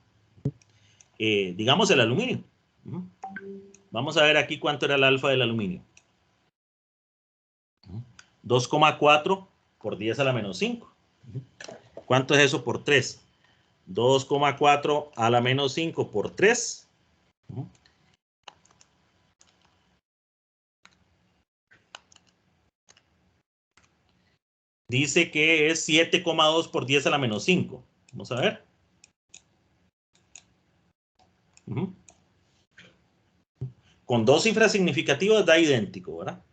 Digamos el aluminio. Vamos a ver aquí cuánto era el alfa del aluminio. 2,4 por 10 a la menos 5. ¿Cuánto es eso por 3? 2,4 a la menos 5 por 3. Dice que es 7,2 por 10 a la menos 5. Vamos a ver. Con dos cifras significativas da idéntico, ¿verdad?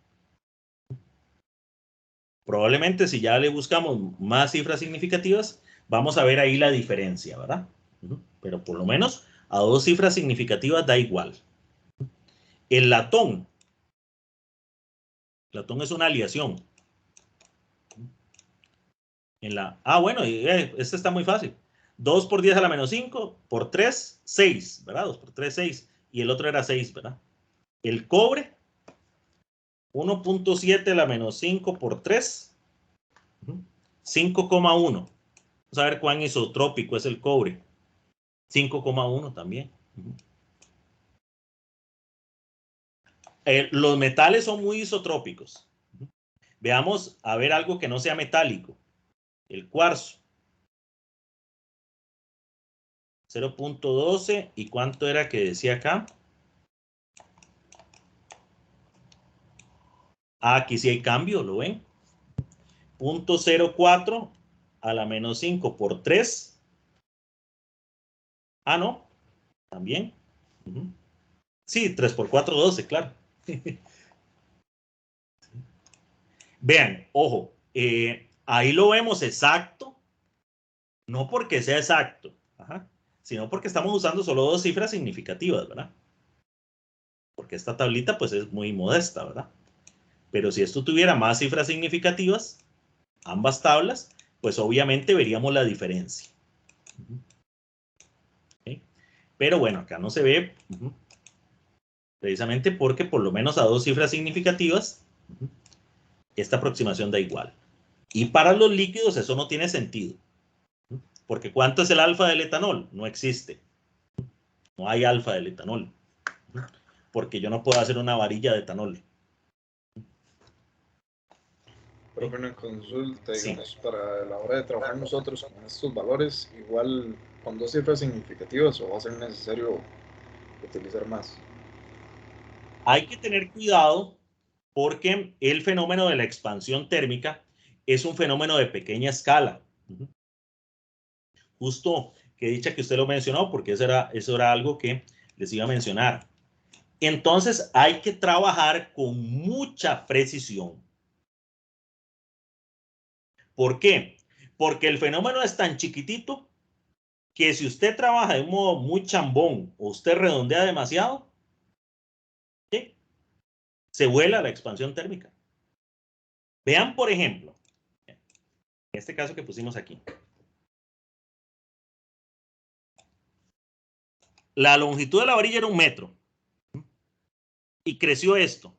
Probablemente si ya le buscamos más cifras significativas, vamos a ver ahí la diferencia, ¿verdad? Pero por lo menos a dos cifras significativas da igual. El latón. Latón es una aleación. Bueno, este está muy fácil. 2 por 10 a la menos 5 por 3, 6, ¿verdad? 2 por 3, 6. Y el otro era 6, ¿verdad? El cobre, 1.7 a la menos 5 por 3, 5,1. Vamos a ver cuán isotrópico es el cobre. 5,1 también. Los metales son muy isotrópicos. Veamos a ver algo que no sea metálico. El cuarzo. 0.12. ¿Y cuánto era que decía acá? Aquí sí hay cambio, ¿lo ven? 0.04 a la menos 5 por 3. No. También. Sí, 3 por 4, 12, claro. Vean, ojo, ahí lo vemos exacto, no porque sea exacto, sino porque estamos usando solo dos cifras significativas, ¿verdad? Porque esta tablita pues es muy modesta, ¿verdad? Pero si esto tuviera más cifras significativas, ambas tablas, pues obviamente veríamos la diferencia. ¿Okay? Pero bueno, acá no se ve, precisamente porque por lo menos a dos cifras significativas, esta aproximación da igual. Y para los líquidos eso no tiene sentido. Porque ¿cuánto es el alfa del etanol? No existe. No hay alfa del etanol. Porque yo no puedo hacer una varilla de etanol. Pero bueno, en consulta, digamos, Sí. para la hora de trabajar nosotros con estos valores, igual con dos cifras significativas, o va a ser necesario utilizar más. Hay que tener cuidado porque el fenómeno de la expansión térmica es un fenómeno de pequeña escala. Justo que dicha que usted lo mencionó, porque eso era algo que les iba a mencionar. Entonces hay que trabajar con mucha precisión. ¿Por qué? Porque el fenómeno es tan chiquitito que si usted trabaja de un modo muy chambón o usted redondea demasiado, ¿sí? Se vuela la expansión térmica. Vean, por ejemplo, en este caso que pusimos aquí. La longitud de la varilla era 1 metro. Y creció esto.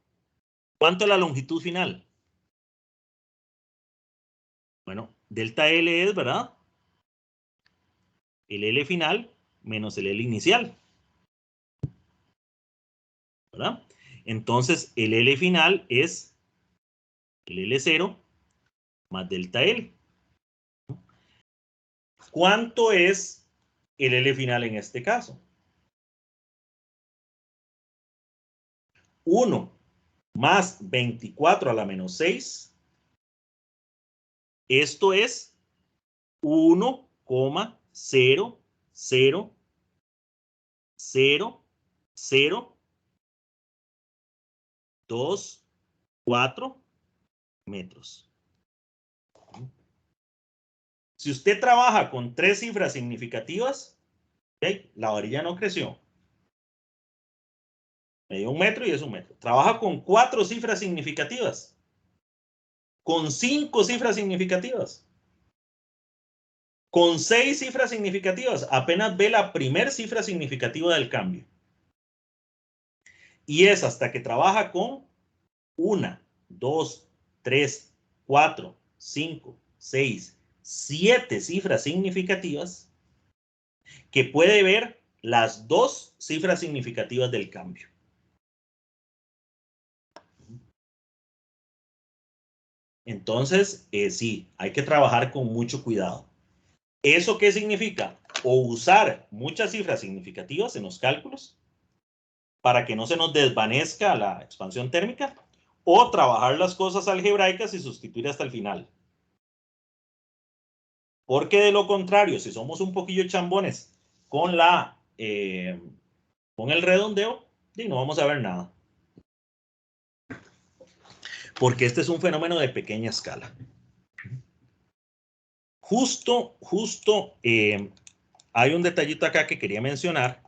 ¿Cuánto es la longitud final? Bueno, delta L es, ¿verdad? El L final menos el L inicial. ¿Verdad? Entonces, el L final es el L0 más delta L. ¿Cuánto es el L final en este caso? 1 más 24 a la menos 6. Esto es 1,000024 metros. Si usted trabaja con 3 cifras significativas, ¿okay? La varilla no creció. Me dio 1 metro y es 1 metro. Trabaja con 4 cifras significativas. Con 5 cifras significativas. Con 6 cifras significativas. Apenas ve la primera cifra significativa del cambio. Y es hasta que trabaja con 1, 2, 3, 4, 5, 6, 7 cifras significativas que puede ver las 2 cifras significativas del cambio. Entonces, sí, hay que trabajar con mucho cuidado. ¿Eso qué significa? O usar muchas cifras significativas en los cálculos para que no se nos desvanezca la expansión térmica, o trabajar las cosas algebraicas y sustituir hasta el final. Porque de lo contrario, si somos un poquillo chambones con con el redondeo, no vamos a ver nada. Porque este es un fenómeno de pequeña escala. Justo, hay un detallito acá que quería mencionar,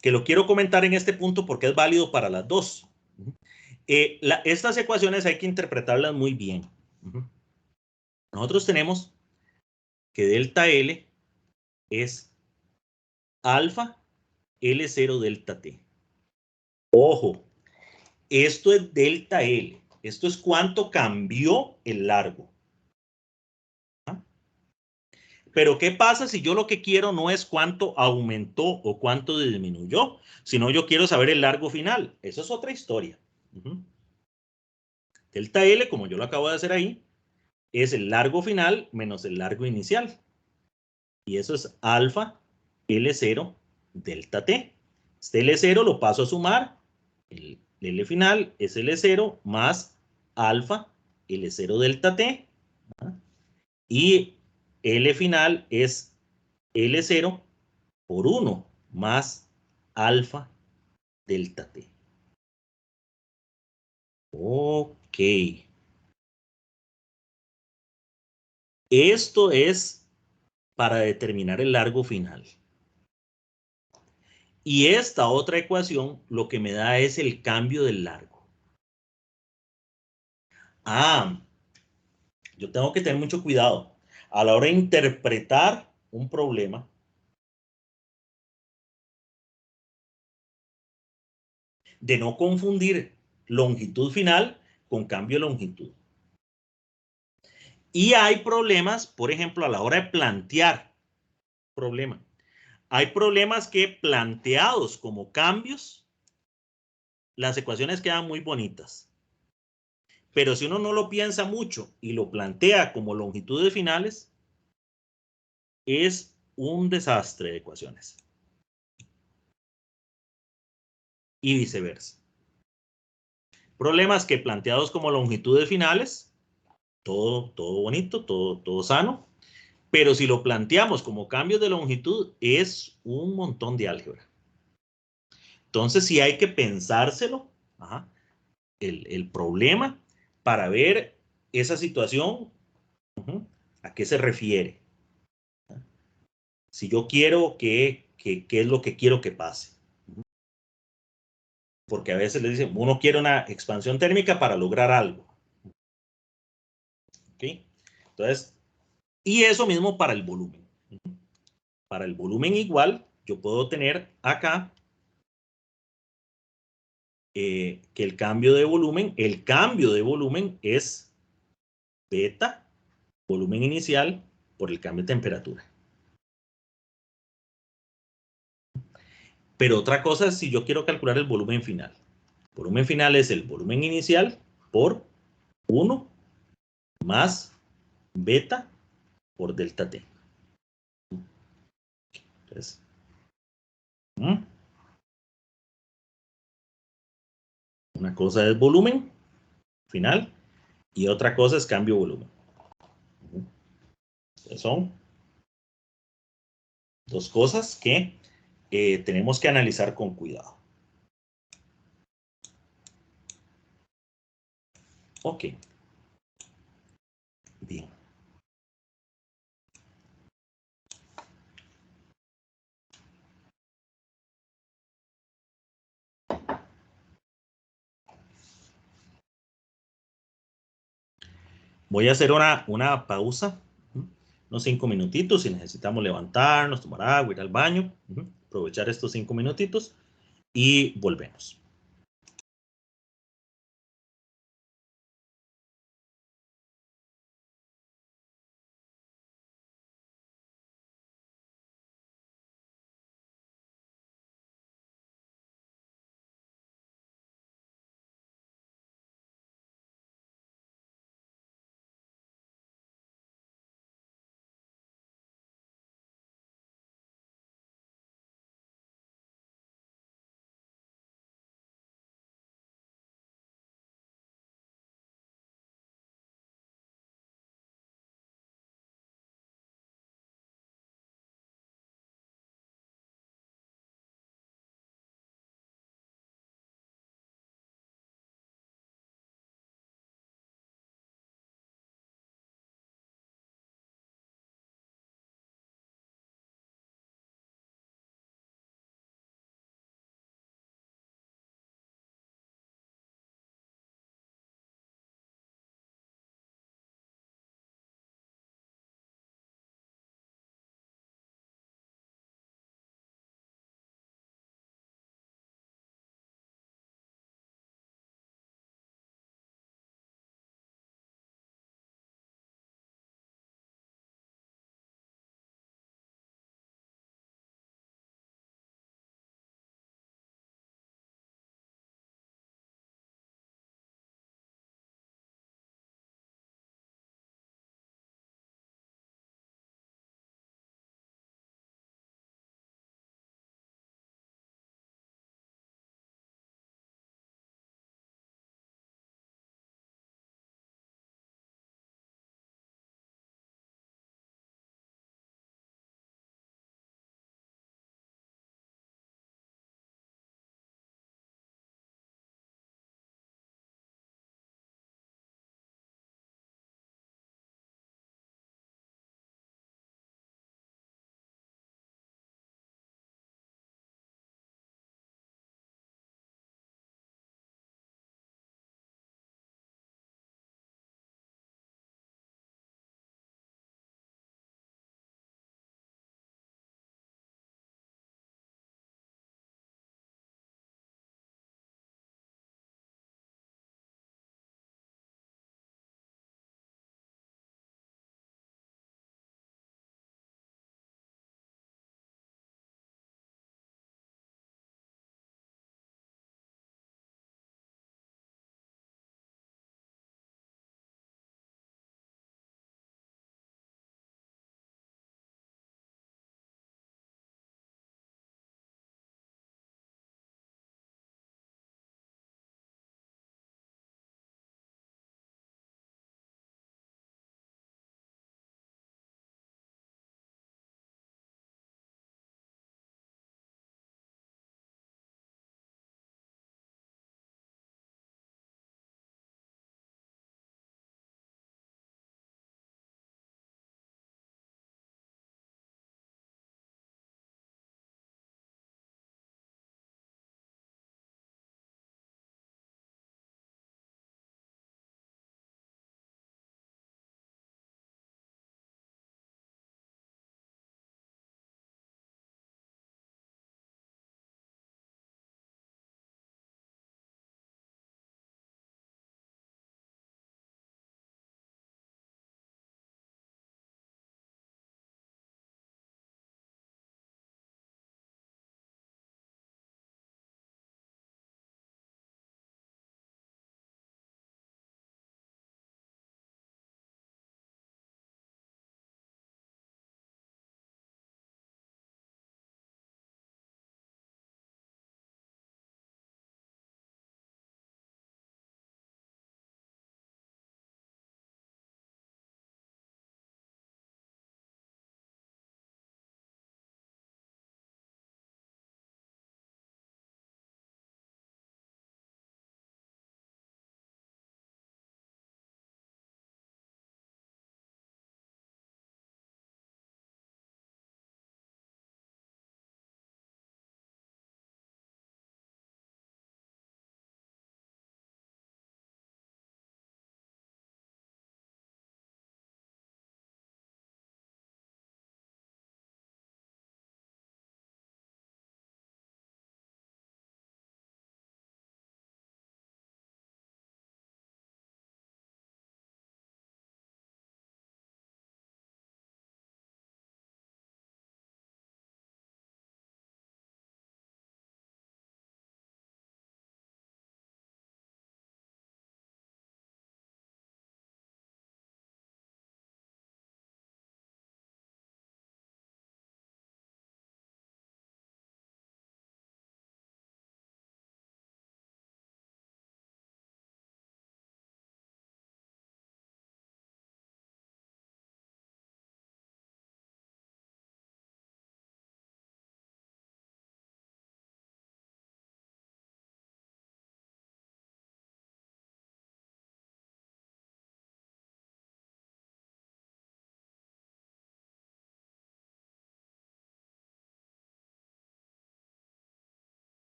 que lo quiero comentar en este punto porque es válido para las dos. Estas ecuaciones hay que interpretarlas muy bien. Nosotros tenemos que delta L es alfa L0 delta T. Ojo, esto es delta L. Esto es cuánto cambió el largo. ¿Ah? Pero ¿qué pasa si yo lo que quiero no es cuánto aumentó o cuánto disminuyó, sino yo quiero saber el largo final? Eso es otra historia. Delta L, como yo lo acabo de hacer ahí, es el largo final menos el largo inicial. Y eso es alfa L0 delta T. Este L0 lo paso a sumar. El L final es L0 más alfa L0 delta T. Y L final es L0 por 1 más alfa delta T. Ok. Esto es para determinar el largo final. Y esta otra ecuación lo que me da es el cambio del largo. Yo tengo que tener mucho cuidado a la hora de interpretar un problema. De no confundir longitud final con cambio de longitud. Y hay problemas, por ejemplo, a la hora de plantear problema. Hay problemas que planteados como cambios, las ecuaciones quedan muy bonitas. Pero si uno no lo piensa mucho y lo plantea como longitudes finales, es un desastre de ecuaciones. Y viceversa. Problemas que planteados como longitudes finales, todo bonito, todo sano, pero si lo planteamos como cambios de longitud, es un montón de álgebra. Entonces sí hay que pensárselo, el problema, para ver esa situación, a qué se refiere. Si yo quiero qué es lo que quiero que pase. Porque a veces le dicen, uno quiere una expansión térmica para lograr algo. ¿Ok? Entonces, y eso mismo para el volumen. Para el volumen igual, yo puedo tener acá que el cambio de volumen es beta, volumen inicial, por el cambio de temperatura. Pero otra cosa es si yo quiero calcular el volumen final. El volumen final es el volumen inicial por 1 más beta por delta T. Entonces, una cosa es volumen final y otra cosa es cambio de volumen. Entonces, son dos cosas que tenemos que analizar con cuidado. Ok. Bien. Voy a hacer una pausa, unos 5 minutitos, si necesitamos levantarnos, tomar agua, ir al baño, aprovechar estos 5 minutitos y volvemos.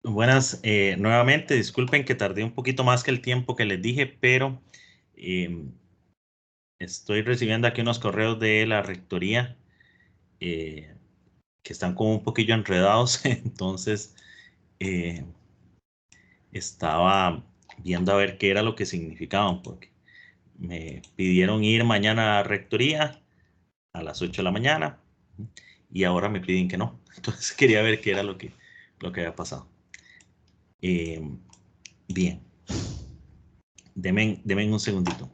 Buenas, nuevamente, disculpen que tardé un poquito más que el tiempo que les dije, pero estoy recibiendo aquí unos correos de la rectoría eh, que están como un poquillo enredados, entonces eh, estaba viendo a ver qué era lo que significaban, porque me pidieron ir mañana a la rectoría a las 8 de la mañana y ahora me piden que no. Entonces quería ver qué era lo que había pasado. Eh, bien, denme un segundito.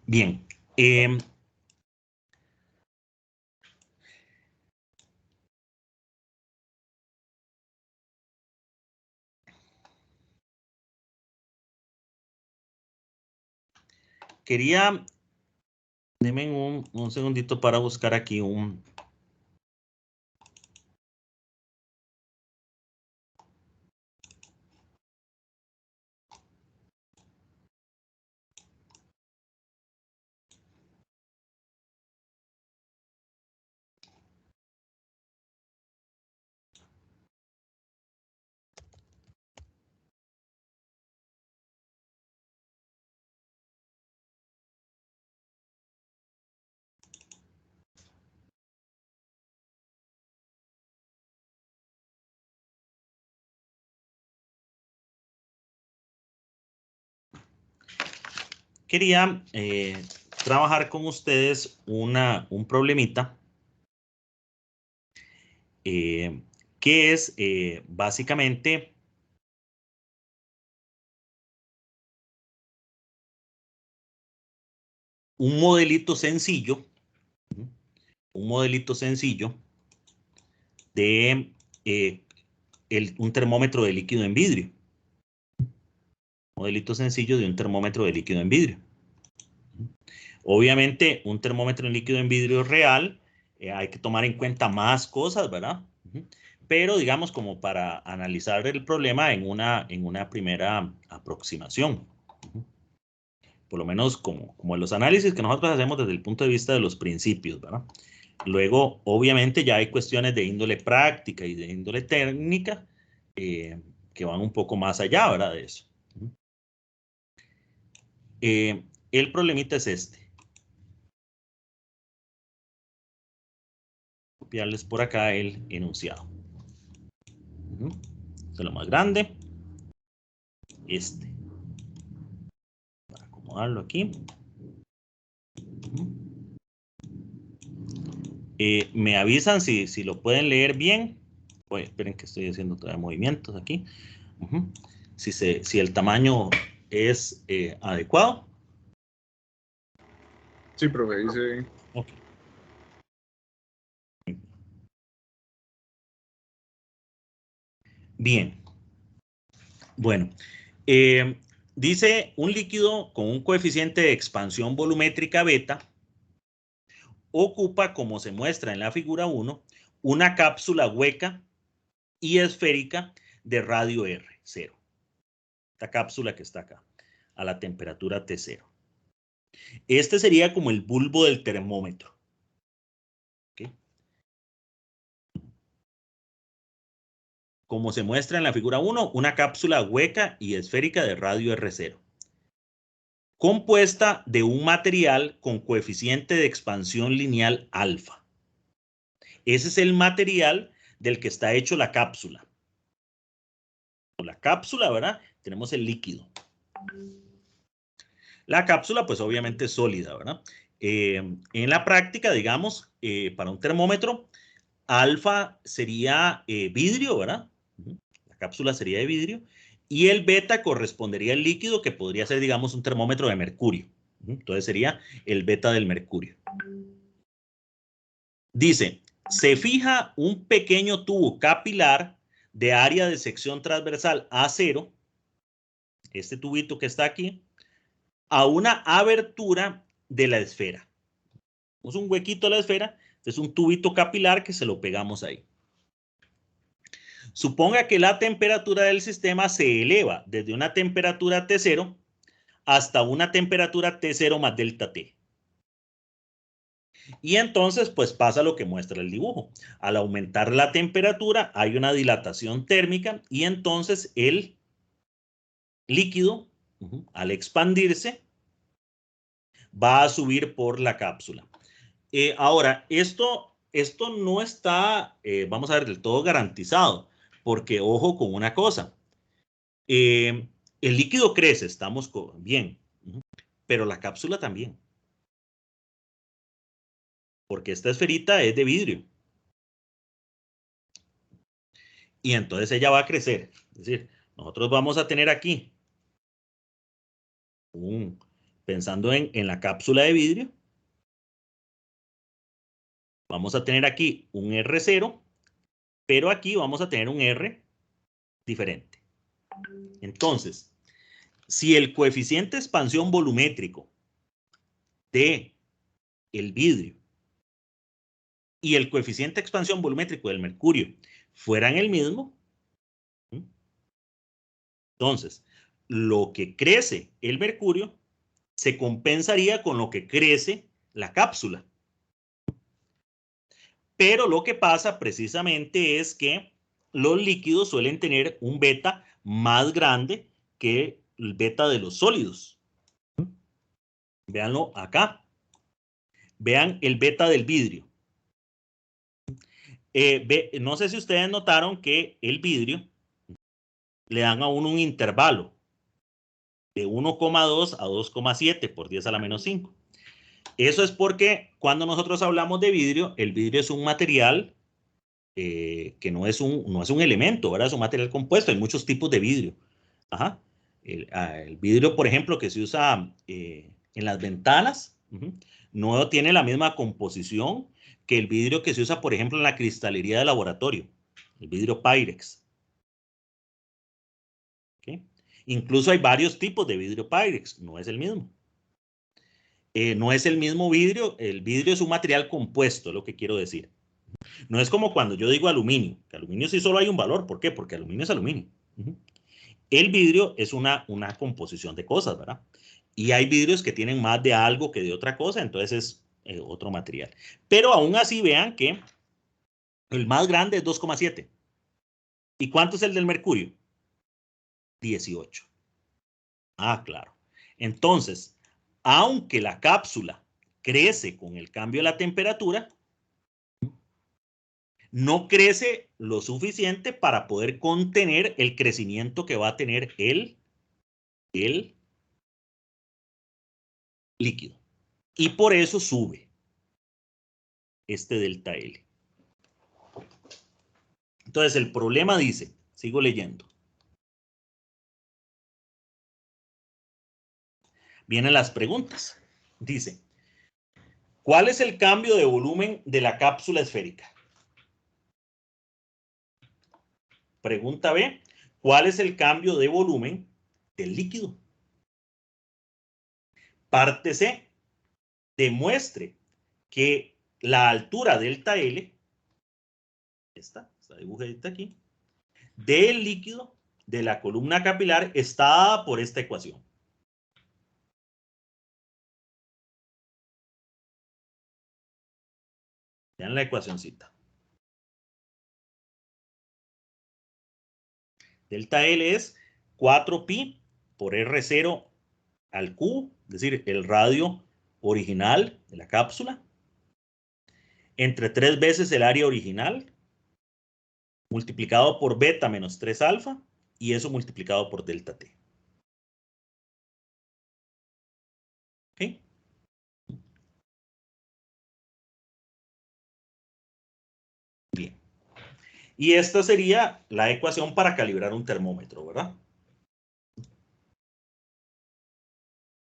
Bien. Quería, denme un segundito para buscar aquí un... Quería trabajar con ustedes un problemita que es básicamente un modelito sencillo de un termómetro de líquido en vidrio. Modelito sencillo de un termómetro de líquido en vidrio. Obviamente, un termómetro en líquido en vidrio real, hay que tomar en cuenta más cosas, ¿verdad? Pero digamos como para analizar el problema en una primera aproximación. Por lo menos como los análisis que nosotros hacemos desde el punto de vista de los principios, ¿verdad? Luego, obviamente, ya hay cuestiones de índole práctica y de índole técnica que van un poco más allá, ¿verdad? De eso. El problemita es este. Copiarles por acá el enunciado. Este es lo más grande. Para acomodarlo aquí. Me avisan si lo pueden leer bien. Oye, esperen que estoy haciendo todavía movimientos aquí. Si el tamaño es adecuado. Sí, profe, dice. Okay. Bien. Bueno, dice un líquido con un coeficiente de expansión volumétrica beta ocupa, como se muestra en la figura 1, una cápsula hueca y esférica de radio R0. Esta cápsula que está acá, a la temperatura T0. Este sería como el bulbo del termómetro. ¿Okay? Como se muestra en la figura 1, una cápsula hueca y esférica de radio R0. Compuesta de un material con coeficiente de expansión lineal alfa. Ese es el material del que está hecho la cápsula. La cápsula, ¿verdad? Tenemos el líquido. La cápsula, pues obviamente es sólida, ¿verdad? En la práctica, digamos, para un termómetro, alfa sería vidrio, ¿verdad? La cápsula sería de vidrio. Y el beta correspondería al líquido, que podría ser, digamos, un termómetro de mercurio. Entonces sería el beta del mercurio. Dice, se fija un pequeño tubo capilar de área de sección transversal A0, este tubito que está aquí, a una abertura de la esfera. Es un huequito de la esfera, es un tubito capilar que se lo pegamos ahí. Suponga que la temperatura del sistema se eleva desde una temperatura T0 hasta una temperatura T0 más delta T. Y entonces, pues pasa lo que muestra el dibujo. Al aumentar la temperatura, hay una dilatación térmica y entonces el líquido, al expandirse, va a subir por la cápsula. Ahora, esto no está, vamos a ver, del todo garantizado, porque ojo con una cosa. El líquido crece, estamos bien, pero la cápsula también. Porque esta esferita es de vidrio. Y entonces ella va a crecer. Es decir, nosotros vamos a tener aquí pensando en la cápsula de vidrio, vamos a tener aquí un R0, pero aquí vamos a tener un R diferente. Entonces, si el coeficiente de expansión volumétrico de el vidrio y el coeficiente de expansión volumétrico del mercurio fueran el mismo, entonces, lo que crece el mercurio se compensaría con lo que crece la cápsula. Pero lo que pasa precisamente es que los líquidos suelen tener un beta más grande que el beta de los sólidos. Véanlo acá. Vean el beta del vidrio. No sé si ustedes notaron que el vidrio le dan a uno un intervalo de 1,2 a 2,7 por 10 a la menos 5. Eso es porque cuando nosotros hablamos de vidrio, el vidrio es un material que no es un elemento, ¿verdad? Es un material compuesto. Hay muchos tipos de vidrio. Ajá. El vidrio, por ejemplo, que se usa en las ventanas, no tiene la misma composición que el vidrio que se usa, por ejemplo, en la cristalería de laboratorio, el vidrio Pyrex. ¿Okay? Incluso hay varios tipos de vidrio Pyrex, no es el mismo. No es el mismo vidrio, el vidrio es un material compuesto, es lo que quiero decir. No es como cuando yo digo aluminio, que aluminio sí solo hay un valor, ¿por qué? Porque aluminio es aluminio. El vidrio es una composición de cosas, ¿verdad? Y hay vidrios que tienen más de algo que de otra cosa, entonces es otro material. Pero aún así vean que el más grande es 2,7. ¿Y cuánto es el del mercurio? 18. Ah, claro. Entonces, aunque la cápsula crece con el cambio de la temperatura, no crece lo suficiente para poder contener el crecimiento que va a tener el líquido. Y por eso sube este delta L. Entonces, el problema dice, sigo leyendo. Vienen las preguntas. Dice, ¿cuál es el cambio de volumen de la cápsula esférica? Pregunta B, ¿cuál es el cambio de volumen del líquido? Parte C, demuestre que la altura delta L, esta dibujadita aquí, del líquido de la columna capilar está dada por esta ecuación. Vean la ecuacioncita. Delta L es 4pi por R0 al cubo, es decir, el radio original de la cápsula, entre 3 veces el área original, multiplicado por beta menos 3 alfa, y eso multiplicado por delta T. ¿Ok? Bien. Y esta sería la ecuación para calibrar un termómetro, ¿verdad?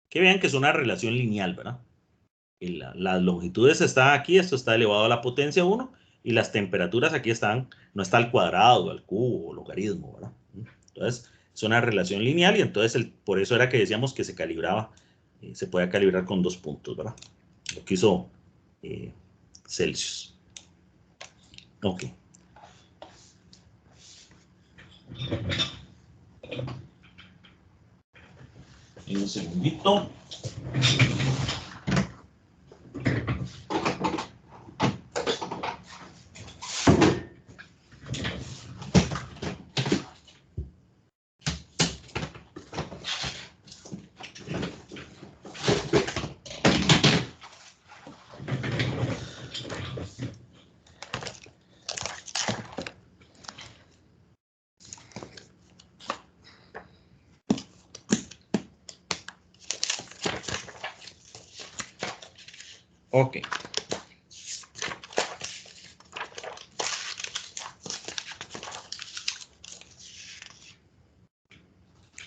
Que vean que es una relación lineal, ¿verdad? Las longitudes están aquí, esto está elevado a la potencia 1, y las temperaturas aquí están, no está al cuadrado, al cubo, o logaritmo, ¿verdad? Entonces, es una relación lineal y entonces por eso era que decíamos que se calibraba, se podía calibrar con 2 puntos, ¿verdad? Lo que hizo Celsius. Ok. Y un segundito. Ok.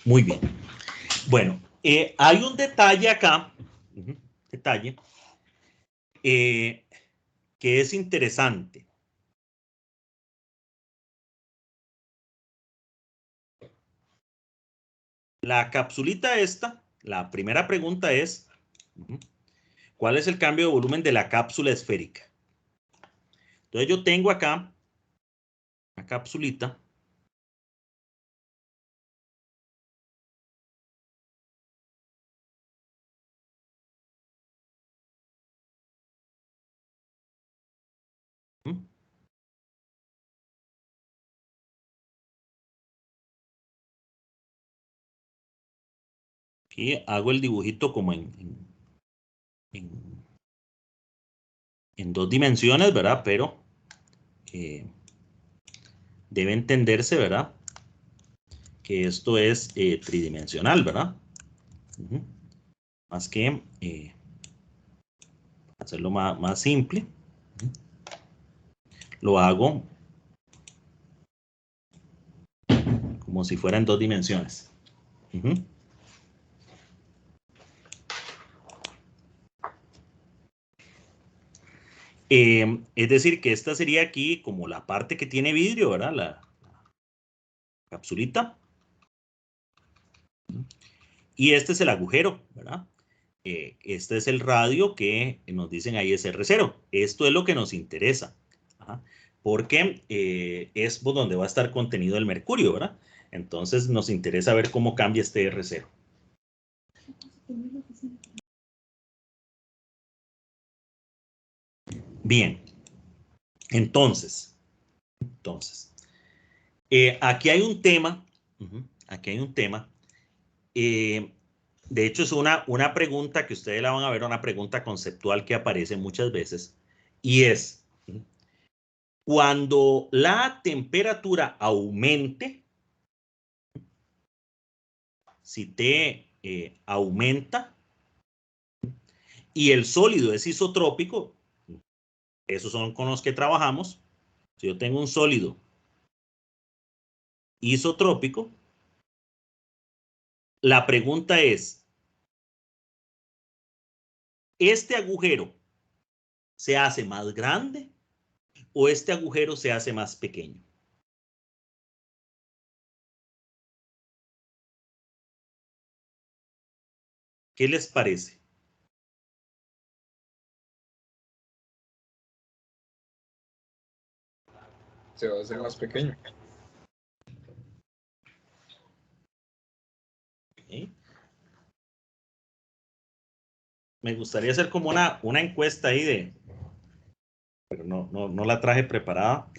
Muy bien. Bueno, Hay un detalle acá, detalle, que es interesante. La capsulita esta, la primera pregunta es, ¿cuál es el cambio de volumen de la cápsula esférica? Entonces yo tengo acá una capsulita. Aquí hago el dibujito como en 2 dimensiones, ¿verdad? Pero debe entenderse, ¿verdad? Que esto es tridimensional, ¿verdad? Más que hacerlo más simple, lo hago como si fuera en 2 dimensiones. Es decir, que esta sería aquí como la parte que tiene vidrio, ¿verdad? La capsulita. Y este es el agujero, ¿verdad? Este es el radio que nos dicen ahí es R0. Esto es lo que nos interesa. Porque es donde va a estar contenido el mercurio, ¿verdad? Entonces nos interesa ver cómo cambia este R0. Bien. Entonces, aquí hay un tema. Aquí hay un tema. De hecho, es una pregunta que ustedes la van a ver, una pregunta conceptual que aparece muchas veces. Y es, cuando la temperatura aumente, si T aumenta y el sólido es isotrópico, esos son con los que trabajamos. Si yo tengo un sólido isotrópico, la pregunta es, ¿este agujero se hace más grande o este agujero se hace más pequeño? ¿Qué les parece? Se va a hacer más pequeño. Okay. Me gustaría hacer como una encuesta ahí pero no la traje preparada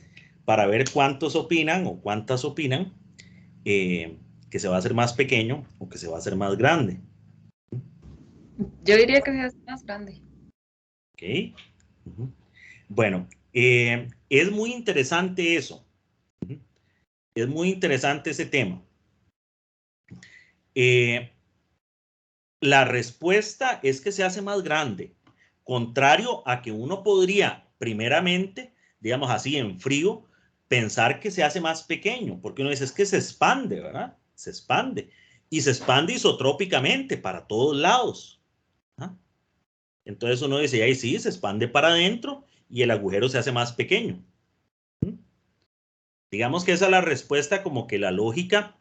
para ver cuántos opinan o cuántas opinan que se va a hacer más pequeño o que se va a hacer más grande. Yo diría que se hace más grande. Ok. Bueno, es muy interesante eso. Es muy interesante ese tema. La respuesta es que se hace más grande, contrario a que uno podría, primeramente, digamos así, en frío, pensar que se hace más pequeño, porque uno dice, es que se expande, ¿verdad? Se expande. Y se expande isotrópicamente para todos lados. ¿Ah? Entonces uno dice, ahí sí, se expande para adentro y el agujero se hace más pequeño. Digamos que esa es la respuesta como que la lógica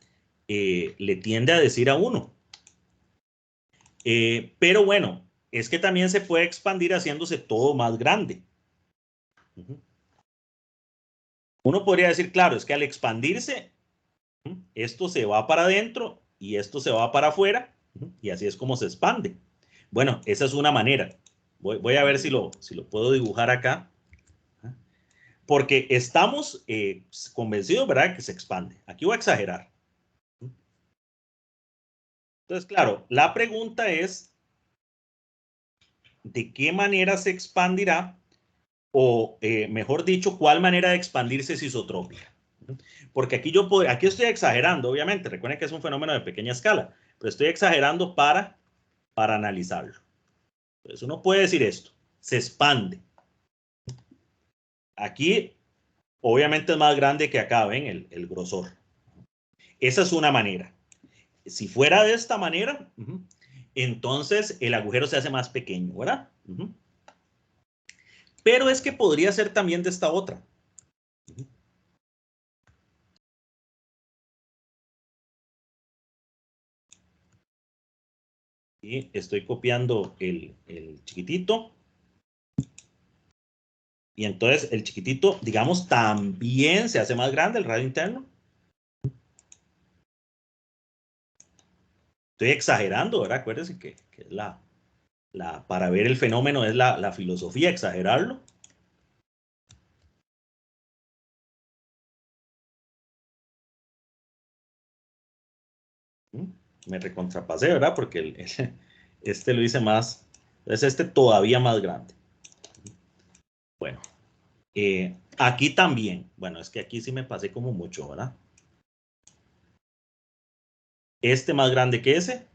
le tiende a decir a uno. Pero bueno, es que también se puede expandir haciéndose todo más grande. Uno podría decir, claro, es que al expandirse, esto se va para adentro y esto se va para afuera, y así es como se expande. Bueno, esa es una manera. Voy a ver si lo puedo dibujar acá. Porque estamos convencidos, ¿verdad?, que se expande. Aquí voy a exagerar. Entonces, claro, la pregunta es, ¿de qué manera se expandirá? O, mejor dicho, ¿cuál manera de expandirse es isotrópica? Porque aquí estoy exagerando, obviamente. Recuerden que es un fenómeno de pequeña escala, pero estoy exagerando para analizarlo. Entonces, uno puede decir esto, se expande. Aquí, obviamente, es más grande que acá, ¿ven? El grosor. Esa es una manera. si fuera de esta manera, entonces el agujero se hace más pequeño, ¿verdad? Pero es que podría ser también de esta otra. Y estoy copiando el chiquitito. Y entonces el chiquitito, digamos, también se hace más grande el radio interno. Estoy exagerando, ¿verdad? Acuérdense que es para ver el fenómeno es la filosofía, exagerarlo. Me recontrapasé, ¿verdad? Porque este lo hice más, es este todavía más grande. Bueno, aquí también, bueno, es que aquí sí me pasé como mucho, ¿verdad? Este más grande que ese.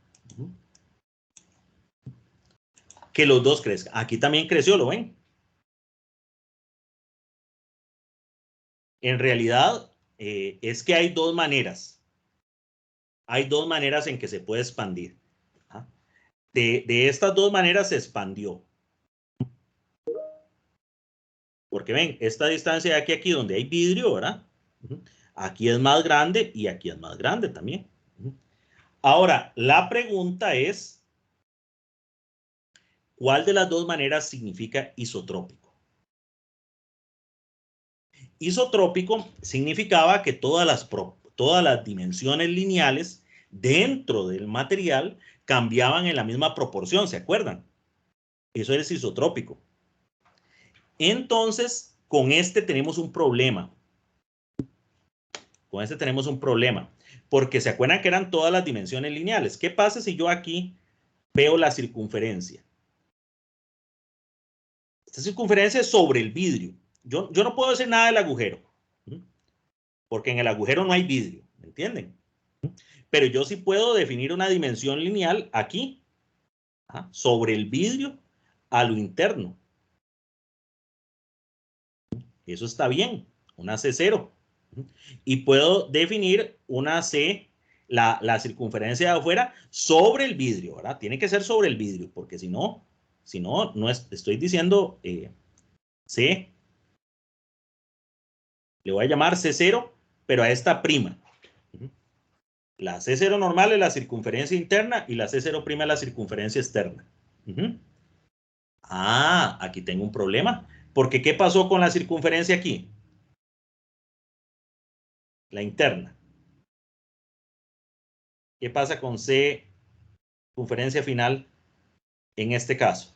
Que los dos crezcan. Aquí también creció, ¿lo ven? En realidad, es que hay dos maneras. Hay dos maneras en que se puede expandir. De estas dos maneras se expandió. Porque ven, esta distancia de aquí a aquí donde hay vidrio, ¿verdad? Aquí es más grande y aquí es más grande también. Ahora, la pregunta es, ¿cuál de las dos maneras significa isotrópico? Isotrópico significaba que todas las dimensiones lineales dentro del material cambiaban en la misma proporción, ¿se acuerdan? Eso es isotrópico. Entonces, con este tenemos un problema. Con este tenemos un problema. Porque se acuerdan que eran todas las dimensiones lineales. ¿Qué pasa si yo aquí veo la circunferencia? Esta circunferencia es sobre el vidrio. Yo no puedo decir nada del agujero. Porque en el agujero no hay vidrio. ¿Me entienden? Pero yo sí puedo definir una dimensión lineal aquí. Sobre el vidrio a lo interno. Eso está bien. Una C0. Y puedo definir una C, la circunferencia de afuera, sobre el vidrio, ¿verdad? Tiene que ser sobre el vidrio, porque si no, no estoy diciendo C, le voy a llamar C0, pero a esta prima. La C0 normal es la circunferencia interna y la C0' es la circunferencia externa. Aquí tengo un problema, porque ¿qué pasó con la circunferencia aquí? La interna. ¿Qué pasa con C, circunferencia final, en este caso?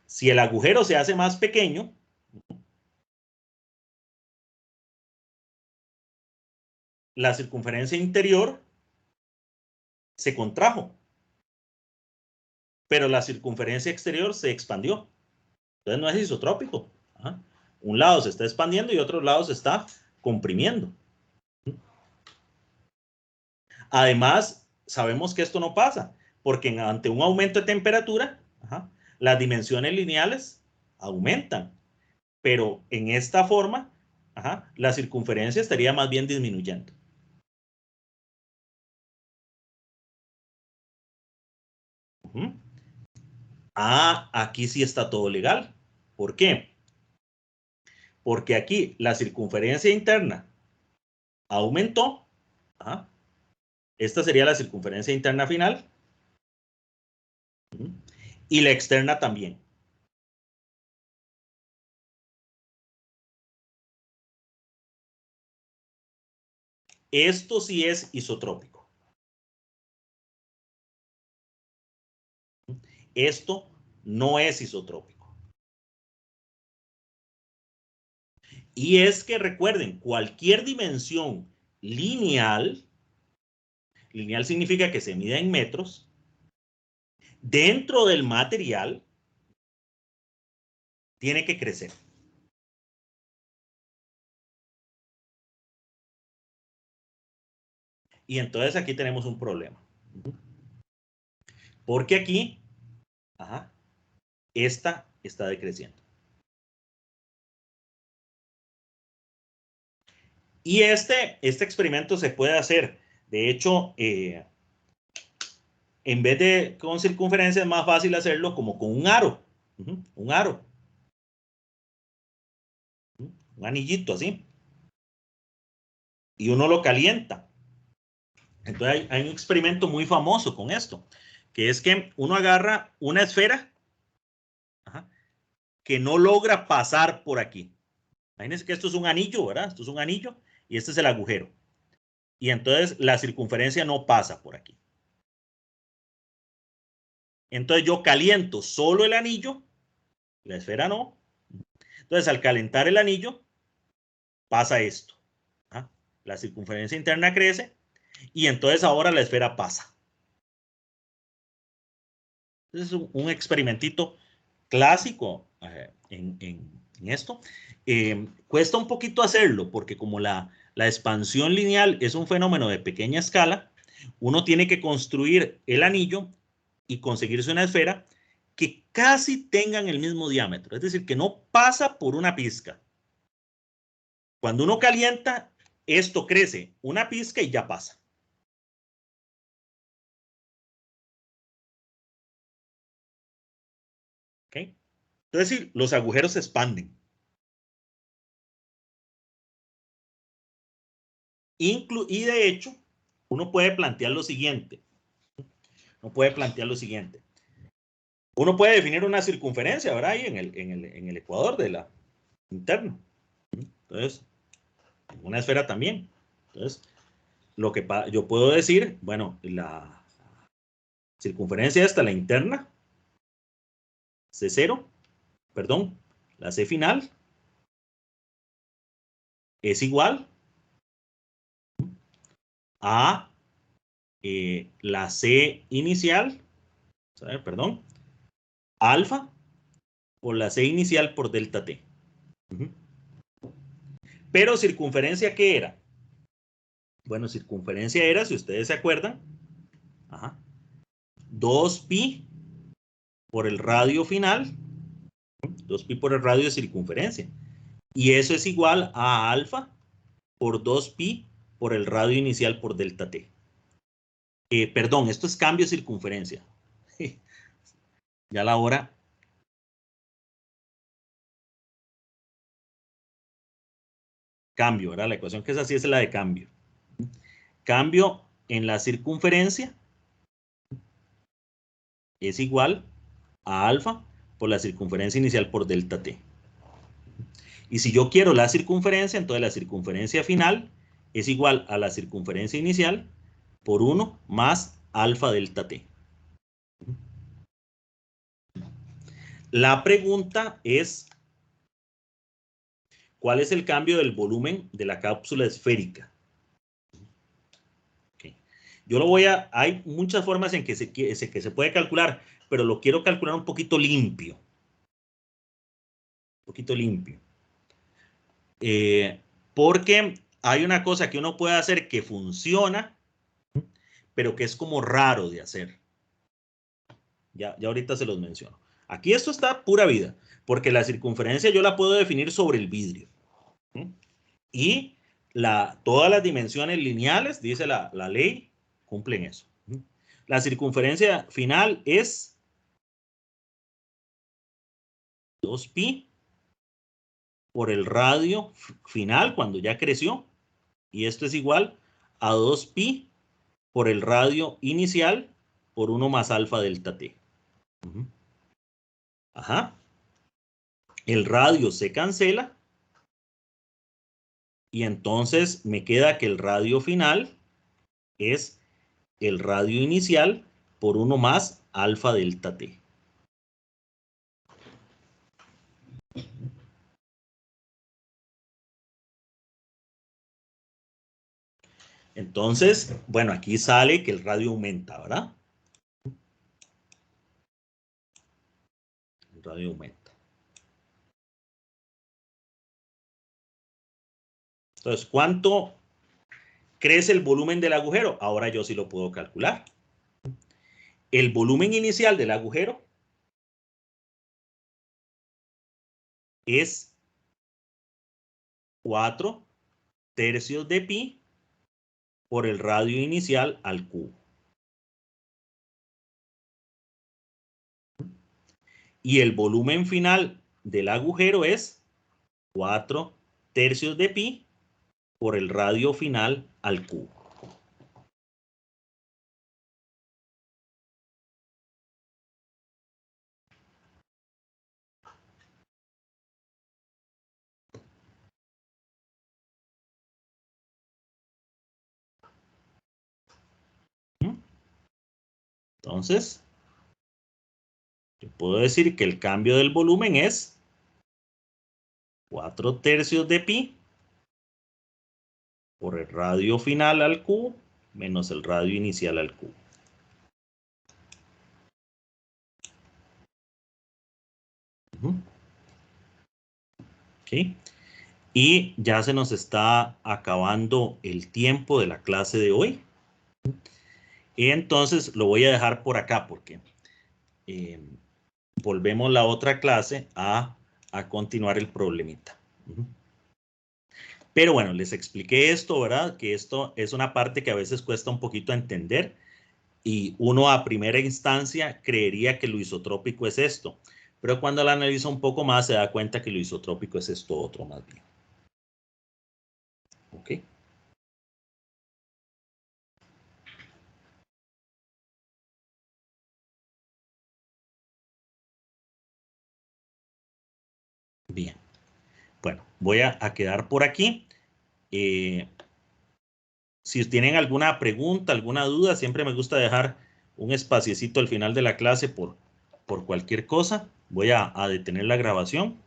Si el agujero se hace más pequeño, la circunferencia interior se contrajo, pero la circunferencia exterior se expandió. Entonces no es isotrópico. Un lado se está expandiendo y otro lado se está comprimiendo. Además, sabemos que esto no pasa, porque ante un aumento de temperatura, las dimensiones lineales aumentan, pero en esta forma, la circunferencia estaría más bien disminuyendo. Aquí sí está todo legal. ¿Por qué? Porque aquí la circunferencia interna aumentó. Esta sería la circunferencia interna final. Y la externa también. Esto sí es isotrópico. Esto no es isotrópico. Y es que recuerden, cualquier dimensión lineal significa que se mide en metros, dentro del material tiene que crecer. Y entonces aquí tenemos un problema. Porque aquí, esta está decreciendo. Y este experimento se puede hacer. De hecho, en vez de con circunferencia es más fácil hacerlo como con un aro. Un aro. Un anillito así. Y uno lo calienta. Entonces hay un experimento muy famoso con esto, que es que uno agarra una esfera que no logra pasar por aquí. Imagínense que esto es un anillo, ¿verdad? Esto es un anillo y este es el agujero. Y entonces la circunferencia no pasa por aquí. Entonces yo caliento solo el anillo, la esfera no. Entonces al calentar el anillo pasa esto. La circunferencia interna crece y entonces ahora la esfera pasa. Es un experimentito clásico en esto. Cuesta un poquito hacerlo porque como la expansión lineal es un fenómeno de pequeña escala, uno tiene que construir el anillo y conseguirse una esfera que casi tengan el mismo diámetro, es decir, que no pasa por una pizca. Cuando uno calienta, esto crece una pizca y ya pasa. ¿Okay? Entonces, sí, los agujeros se expanden. Y de hecho, uno puede plantear lo siguiente. Uno puede definir una circunferencia, ¿verdad? Ahí en el ecuador de la interna. Entonces, una esfera también. Entonces, lo que yo puedo decir, bueno, la circunferencia esta, la interna, C0, perdón, la C final, es igual a la C inicial, a ver, perdón, alfa por la C inicial por delta T. Pero circunferencia, ¿qué era? Bueno, circunferencia era, si ustedes se acuerdan, 2pi por el radio final, 2pi por el radio de circunferencia. Y eso es igual a alfa por 2pi por el radio inicial por delta T. Perdón, esto es cambio de circunferencia. Ya la hora. Cambio, ¿verdad? La ecuación que es así es la de cambio. Cambio en la circunferencia es igual a alfa por la circunferencia inicial por delta T. Y si yo quiero la circunferencia, entonces la circunferencia final es igual a la circunferencia inicial por 1 más alfa delta T. La pregunta es, ¿cuál es el cambio del volumen de la cápsula esférica? Okay. Yo lo voy a, hay muchas formas en que se puede calcular, pero lo quiero calcular un poquito limpio. Un poquito limpio. Porque hay una cosa que uno puede hacer que funciona, pero que es como raro de hacer. Ya ahorita se los menciono. Aquí esto está pura vida, porque la circunferencia yo la puedo definir sobre el vidrio. Y todas las dimensiones lineales, dice la ley, cumplen eso. La circunferencia final es 2pi por el radio final cuando ya creció. Y esto es igual a 2pi por el radio inicial por 1 más alfa delta T. El radio se cancela. Y entonces me queda que el radio final es el radio inicial por 1 más alfa delta T. Entonces, bueno, aquí sale que el radio aumenta, ¿verdad? El radio aumenta. Entonces, ¿cuánto crece el volumen del agujero? Ahora yo sí lo puedo calcular. El volumen inicial del agujero es 4 tercios de pi por el radio inicial al cubo. Y el volumen final del agujero es 4 tercios de pi por el radio final al cubo. Entonces, yo puedo decir que el cambio del volumen es 4 tercios de pi por el radio final al cubo menos el radio inicial al cubo. ¿Okay? Y ya se nos está acabando el tiempo de la clase de hoy. Y entonces lo voy a dejar por acá porque volvemos la otra clase a continuar el problemita. Pero bueno, les expliqué esto, ¿verdad? Que esto es una parte que a veces cuesta un poquito entender y uno a primera instancia creería que lo isotrópico es esto, pero cuando lo analiza un poco más se da cuenta que lo isotrópico es esto otro más bien. ¿Ok? Bien. Bueno, voy a quedar por aquí. Si tienen alguna pregunta, alguna duda, siempre me gusta dejar un espaciecito al final de la clase por cualquier cosa. Voy a detener la grabación.